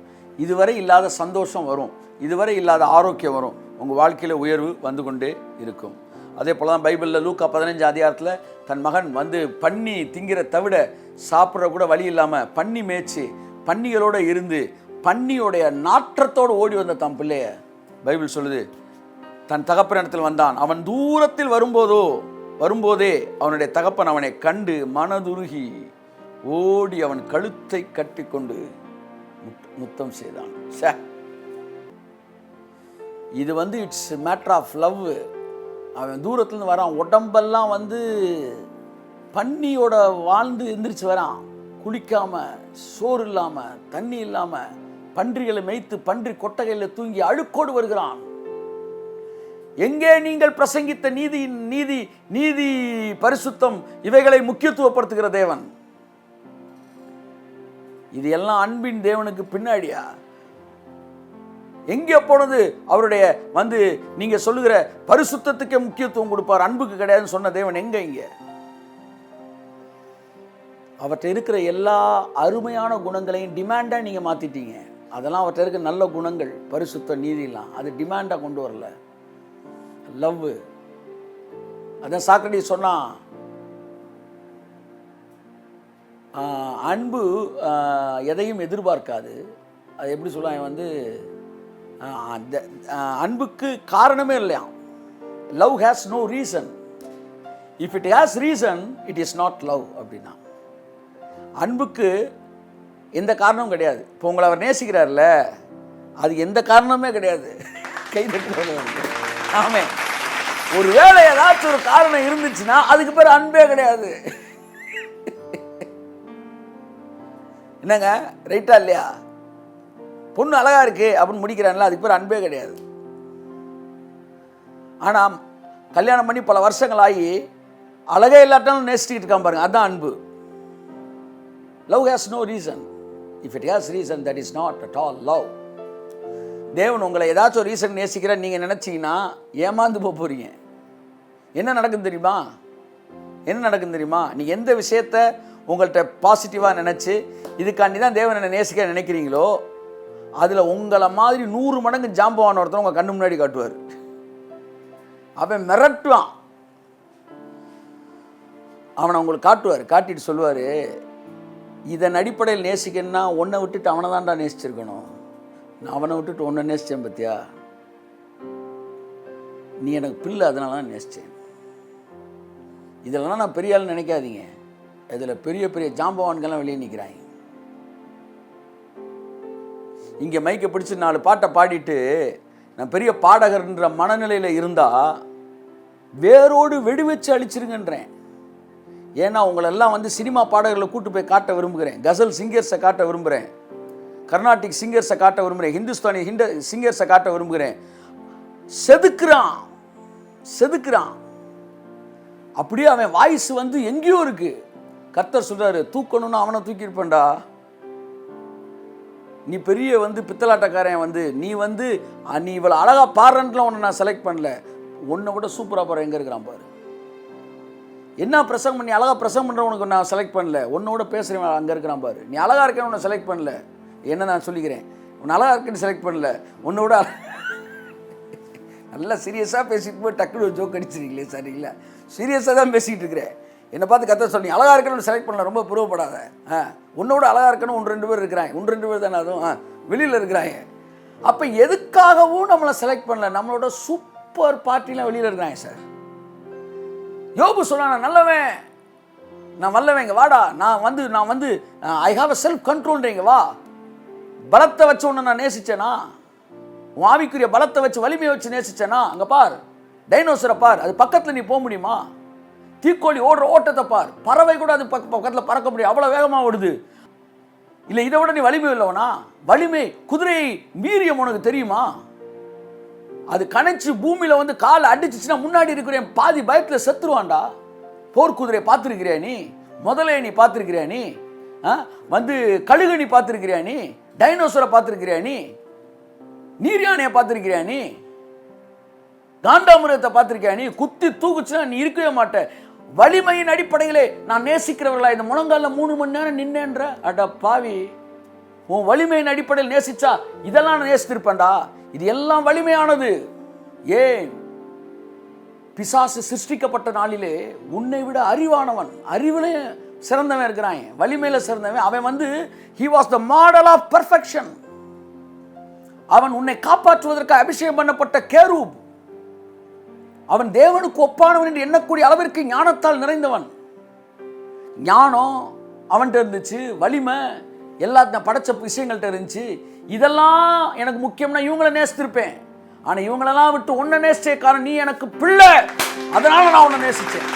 இதுவரை இல்லாத சந்தோஷம் வரும், இதுவரை இல்லாத ஆரோக்கியம் வரும். உங்கள் வாழ்க்கையில் உயர்வு வந்து கொண்டே இருக்கும். அதே போல் தான் பைபிளில் லூக்கா 15 அதிகாரத்தில் தன் மகன் வந்து பன்னி திங்கிற தவிட சாப்பிட்ற கூட வழி இல்லாமல் பன்னி மேய்ச்சி பன்னிகளோடு இருந்து பன்னியோடைய நாற்றத்தோடு ஓடி வந்த தன் பிள்ளைய பைபிள் சொல்லுது, தன் தகப்பனிடத்தில் வந்தான். அவன் தூரத்தில் வரும்போதே அவனுடைய தகப்பன் அவனை கண்டு மனதுருகி ஓடி அவன் கழுத்தை கட்டி கொண்டு முத்தம் செய்தான். இது வந்து இட்ஸ் மேட்டர் ஆஃப் லவ். அவன் தூரத்துலேருந்து வரான், உடம்பெல்லாம் வந்து பன்னியோட வாழ்ந்து எந்திரிச்சு வரான், குளிக்காமல், சோறு இல்லாமல், தண்ணி இல்லாமல், பன்றிகளை மேய்த்து பன்றி கொட்டகையில் தூங்கி அழுக்கோடு வருகிறான். எங்கே நீங்கள் பிரசங்கித்த நீதி பரிசுத்தம் இவைகளை முக்கியத்துவப்படுத்துகிற தேவன். இது எல்லாம் அன்பின் தேவனுக்கு பின்னாடியா? எங்கே போனது அவருடைய வந்து நீங்க சொல்லுகிற பரிசுத்தத்துக்கே முக்கியத்துவம் கொடுப்பார், அன்புக்கு கிடையாதுன்னு சொன்ன தேவன் எங்க? இங்க அவற்றை இருக்கிற எல்லா அருமையான குணங்களையும் டிமாண்டா நீங்க மாத்திட்டீங்க. அதெல்லாம் அவர்கிட்ட இருக்க நல்ல குணங்கள், பரிசுத்த, நீதிலாம். அது டிமாண்டாக கொண்டு வரல, லவ். அதான் சாக்ரடீஸ் சொன்னான், அன்பு எதையும் எதிர்பார்க்காது. அது எப்படி சொல்லுவாங்க வந்து, அன்புக்கு காரணமே இல்லையா. Love has no reason. If it has reason it is not love அப்படின்னா. அன்புக்கு எந்த காரணமும் கிடையாது. இப்போ உங்களை அவர் நேசிக்கிறார்ல, அது எந்த காரணமே கிடையாது. கை தட்டு. ஆமே. ஒரு வேளை ஏதாச்சும் ஒரு காரணம் இருந்துச்சுன்னா அதுக்கு பேர் அன்பே கிடையாது. என்னங்க, ரைட்டா இல்லையா? பொண்ணு அழகா இருக்கு அப்படின்னு முடிக்கிறான்ல, அதுக்கு பேர் அன்பே கிடையாது. ஆனால் கல்யாணம் பண்ணி பல வருஷங்கள் ஆகி அழகே இல்லாட்டாலும் நேசிச்சுக்கிட்டு இருக்கான் பாருங்க, அதுதான் அன்பு. Love has no reason. If it has reason that is not at all love. தேவன் உங்களை ஏதாச்சும் ஒரு ரீசன் நேசிக்கிற நீங்கள் நினச்சிங்கன்னா ஏமாந்து போகிறீங்க. என்ன நடக்குன்னு தெரியுமா? என்ன நடக்குன்னு தெரியுமா? நீங்கள் எந்த விஷயத்தை உங்கள்கிட்ட பாசிட்டிவாக நினச்சி இதுக்காண்டி தான் தேவன் என்னை நேசிக்க நினைக்கிறீங்களோ, அதில் உங்களை மாதிரி 100 மடங்கு ஜாம்பவான ஒருத்தர் உங்கள் கண்ணு முன்னாடி காட்டுவார். அவன் மிரட்டுவான். அவனை உங்களுக்கு காட்டுவார். காட்டிட்டு சொல்லுவார், இதன் அடிப்படையில் நேசிக்கணும்னா உன்னை விட்டுட்டு அவனை தான்டா நேசிச்சிருக்கணும். நான் அவனை விட்டுட்டு உன்னை நேசித்தேன் பத்தியா, நீ எனக்கு பிள்ளை, அதனால தான் நேசித்தேன். இதெல்லாம் நான் பெரிய ஆள் நினைக்காதீங்க. இதில் பெரிய பெரிய ஜாம்பவான்கள்லாம் வெளியே நிற்கிறாங்க. இங்கே மைக்கை பிடிச்சி 4 பாட்டை பாடிட்டு நான் பெரிய பாடகர்ன்ற மனநிலையில் இருந்தால் வேரோடு வெடி வச்சு அழிச்சிருங்கன்றேன். ஏன்னா உங்களெல்லாம் வந்து சினிமா பாடகர்களை கூட்டு போய் காட்ட விரும்புகிறேன், கசல் சிங்கர்ஸை காட்ட விரும்புகிறேன், கர்நாடிக் சிங்கர்ஸை காட்ட விரும்புகிறேன், ஹிந்துஸ்தானி சிங்கர்ஸை காட்ட விரும்புகிறேன். செதுக்குறான் செதுக்குறான். அப்படியே அவன் வாய்ஸ் வந்து எங்கேயோ இருக்கு. கர்த்தர் சொல்றாரு, தூக்கணும்னு அவனை தூக்கியிருப்பேன்டா. நீ பெரிய வந்து பித்தலாட்டக்காரன், வந்து நீ இவ்வளோ அழகா பாடுறன்ட்டுலாம் உன்னை நான் செலக்ட் பண்ணல, உன்னை விட சூப்பராக பாரு எங்கே இருக்கிறான் பாரு. என்ன பிரசங்கம் பண்ணி அழகா பிரசங்கம் பண்ணுறவனுக்கு நான் செலக்ட் பண்ணல, உன்னோட பேசுகிறேன் அங்கே இருக்கிறான் பாரு. நீ அழகா இருக்கேன்னு உன்னை செலக்ட் பண்ணல, என்ன நான் சொல்லிக்கிறேன், உன்னை அழகா இருக்குன்னு செலக்ட் பண்ணல, உன்னோட நல்லா சீரியஸாக பேசிட்டு போய் டக்குனு ஜோக் அடிச்சிருக்கீங்களே. சரிங்களா, சீரியஸாக தான் பேசிகிட்டு இருக்கிறேன். என்னை பார்த்து கத்த சொல்லி அழகா இருக்கணும்னு செலக்ட் பண்ணல, ரொம்ப புருவப்படாத. உன்னோட அழகா இருக்கணும் 1-2 பேர் இருக்கிறாங்க, 1-2 பேர் தானே, அதுவும் வெளியில் இருக்கிறாங்க. அப்போ எதுக்காகவும் நம்மளை செலக்ட் பண்ணல, நம்மளோட சூப்பர் பார்ட்டிலாம் வெளியில் இருக்கிறாங்க சார். யோபு சொன்னா, நான் நல்லவன், நான் வல்லவங்க, வாடா, நான் வந்து ஐ ஹாவ் அ செல்ஃப் கண்ட்ரோல்ன்றீங்க, வா. பலத்தை வச்சு ஒன்று நான் நேசிச்சேனா, உன் ஆவிக்குரிய பலத்தை வச்சு வலிமையை வச்சு நேசிச்சேனா, அங்கே பார் டைனோசரை பார், அது பக்கத்தில் நீ போக முடியுமா? தீக்கோழி ஓடுற ஓட்டத்தை பார், பறவை கூட அது பக்கத்தில் பறக்க முடியும், அவ்வளோ வேகமாக ஓடுது. இல்லை இதை விட நீ வலிமை இல்லவனா? வலிமை, குதிரை வீரியம் உனக்கு தெரியுமா? அது கணைச்சு பூமியில் வந்து காலை அடிச்சுச்சுன்னா முன்னாடி இருக்கிறேன் பாதி பயத்தில் செத்துருவான்டா. போர்க்குதிரையை பார்த்துருக்கிறியா நீ? முதலையை நீ பார்த்துருக்கிறியா நீ? வந்து கழுகு நீ பார்த்துருக்கிறியா நீ? டைனோசரை பார்த்துருக்கிறியா நீ? நீர்யானையை பார்த்துருக்கிறியா நீ? காண்டாமிருகத்தை பார்த்துருக்கியா நீ? குத்தி தூக்குச்சுன்னா நீ இருக்கவே மாட்ட. வலிமையின் அடிப்படையிலே நான் நேசிக்கிறவர்களா இந்த முழங்கால 3 மணி நேரம் நின்னேன்ற அட பாவி, உன் வலிமையின் அடிப்படையில் நேசிச்சா இதெல்லாம் நான் நேசித்திருப்பேன்டா. இது எல்லாம் வலிமையானது. ஏன்? பிசாசு சிருஷ்டிக்கப்பட்ட நாளிலே உன்னை விட அறிவானவன், அறிவிலே சிறந்தவன் இருக்கிறான், வலிமையில சிறந்தவன். அவன் வந்து he was the model of perfection. அவன் உன்னை காப்பாற்றுவதற்கு அபிஷேகம் பண்ணப்பட்ட கேரூப். அவன் தேவனுக்கு ஒப்பானவன் என்று எண்ணக்கூடிய அளவிற்கு ஞானத்தால் நிறைந்தவன். ஞானம் அவன்கிட்ட இருந்துச்சு, வலிமை எல்லாத்தையும் படைச்ச விஷயங்கள்ட்ட இருந்துச்சு. இதெல்லாம் எனக்கு முக்கியம்னா இவங்களை நேசித்திருப்பேன். ஆனால் இவங்களெல்லாம் விட்டு உன்னை நேசிச்சே காரணம் நீ எனக்கு பிள்ளை, அதனால நான் உன்னை நேசிச்சேன்.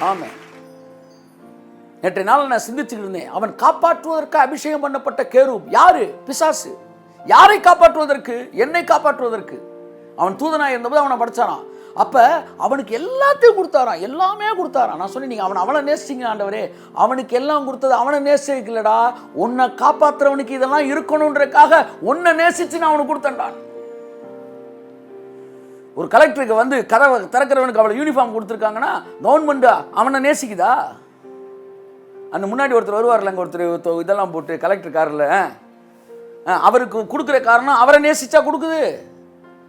ஆமே. நேற்றைய நாள் நான் சிந்திச்சுட்டு இருந்தேன். அவன் காப்பாற்றுவதற்கு அபிஷேகம் பண்ணப்பட்ட கேரூப் யாரு? பிசாசு. யாரை காப்பாற்றுவதற்கு? என்னை காப்பாற்றுவதற்கு. அவன் தூதனாய் இருந்தபோது அவனை படிச்சாரான். அப்ப அவனுக்கு எல்லாத்தையும் கொடுத்தாரான், எல்லாமே கொடுத்தாரான். நான் சொல்லி நீங்க அவனை நேசிங்க ஆண்டவரே, அவனுக்கு எல்லாம் கொடுத்தது அவனை நேசிக்கலடா, உன்னை காப்பாற்றுறவனுக்கு இதெல்லாம் இருக்கணும்ன்றதுக்காக உன்னை நேசிச்சு நான் அவனுக்கு கொடுத்தேன்டான். ஒரு கலெக்டருக்கு வந்து கதவை திறக்கிறவனுக்கு அவளை யூனிஃபார்ம் கொடுத்துருக்காங்கன்னா கவர்மெண்ட் அவனை நேசிக்குதா? அந்த முன்னாடி ஒருத்தர் வருவார்ல, அங்கே ஒருத்தர் இதெல்லாம் போட்டு கலெக்டர் காரில், அவருக்கு கொடுக்குற காரணம் அவரை நேசிச்சா கொடுக்குது.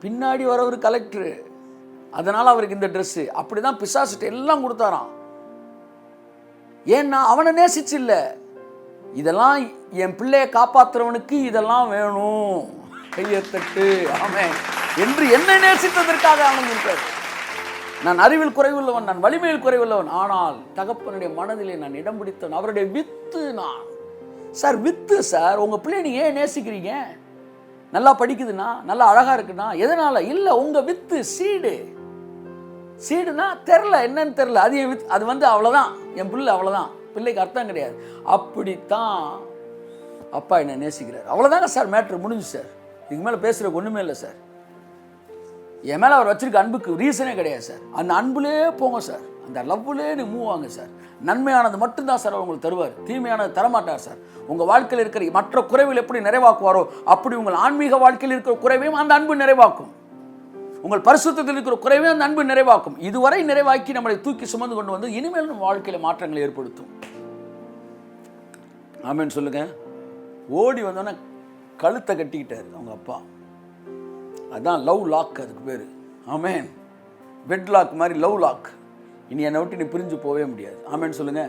பின்னாடி வரவர் கலெக்டரு, அதனால் அவருக்கு இந்த ட்ரெஸ்ஸு. அப்படி தான் பிசாசுட்டு எல்லாம் கொடுத்தாராம். ஏன்னா அவனை நேசிச்சு இல்லை, இதெல்லாம் என் பிள்ளையை காப்பாற்றுறவனுக்கு இதெல்லாம் வேணும், கையத்தட்டு ஆமென் என்று என்னை நேசித்ததற்காக அவன் இருக்கார். நான் அறிவில் குறைவுள்ளவன், நான் வலிமையில் குறைவுள்ளவன், ஆனால் தகப்பனுடைய மனதிலே நான் இடம் பிடித்தவன், அவருடைய வித்து நான். சார் வித்து சார், உங்கள் பிள்ளை நீங்கள் ஏன் நேசிக்கிறீங்க? நல்லா படிக்குதுன்னா, நல்லா அழகாக இருக்குன்னா, எதனால் இல்லை? உங்கள் வித்து சீடு. சீடுனா தெரில, என்னன்னு தெரில, அது என் வித்து, அது அவ்வளோதான், என் பிள்ளை அவ்வளோதான், பிள்ளைக்கு அர்த்தம் கிடையாது. அப்படித்தான் அப்பா என்னை நேசிக்கிறார். அவ்வளோதாங்க சார், மேட்ரு முடிஞ்சு சார். இதுக்கு மேலே பேசுகிறதுக்கு ஒன்றுமே இல்லை சார். என் மேலே அவர் வச்சிருக்க அன்புக்கு ரீசனே கிடையாது சார். அந்த அன்புலேயே போங்க சார், அந்த லவ்லேயே நீ மூவ் ஆங்க சார். நன்மையானது மட்டும்தான் சார் உங்களுக்கு தருவார், தீமையானது தரமாட்டார் சார். உங்கள் வாழ்க்கையில் இருக்கிற மற்ற குறைவில் எப்படி நிறைவாக்குவாரோ அப்படி உங்கள் ஆன்மீக வாழ்க்கையில் இருக்கிற குறைவையும் அந்த அன்பு நிறைவாக்கும். உங்கள் பரிசுத்தத்தில் இருக்கிற குறைவையும் அந்த அன்பு நிறைவாக்கும். இதுவரை நிறைவாக்கி நம்மளை தூக்கி சுமந்து கொண்டு வந்து இனிமேல் நம்ம வாழ்க்கையில் மாற்றங்களை ஏற்படுத்தும். ஆமேன்னு சொல்லுங்க. ஓடி வந்தோன்னே கழுத்தை கட்டிக்கிட்டார் அவங்க அப்பா. அதுதான் லவ் லாக், அதுக்கு பேர். ஆமேன். பெட் லாக் மாதிரி லவ் லாக். இனி என்னை விட்டு நீ பிரிஞ்சு போகவே முடியாது. ஆமேன்னு சொல்லுங்க.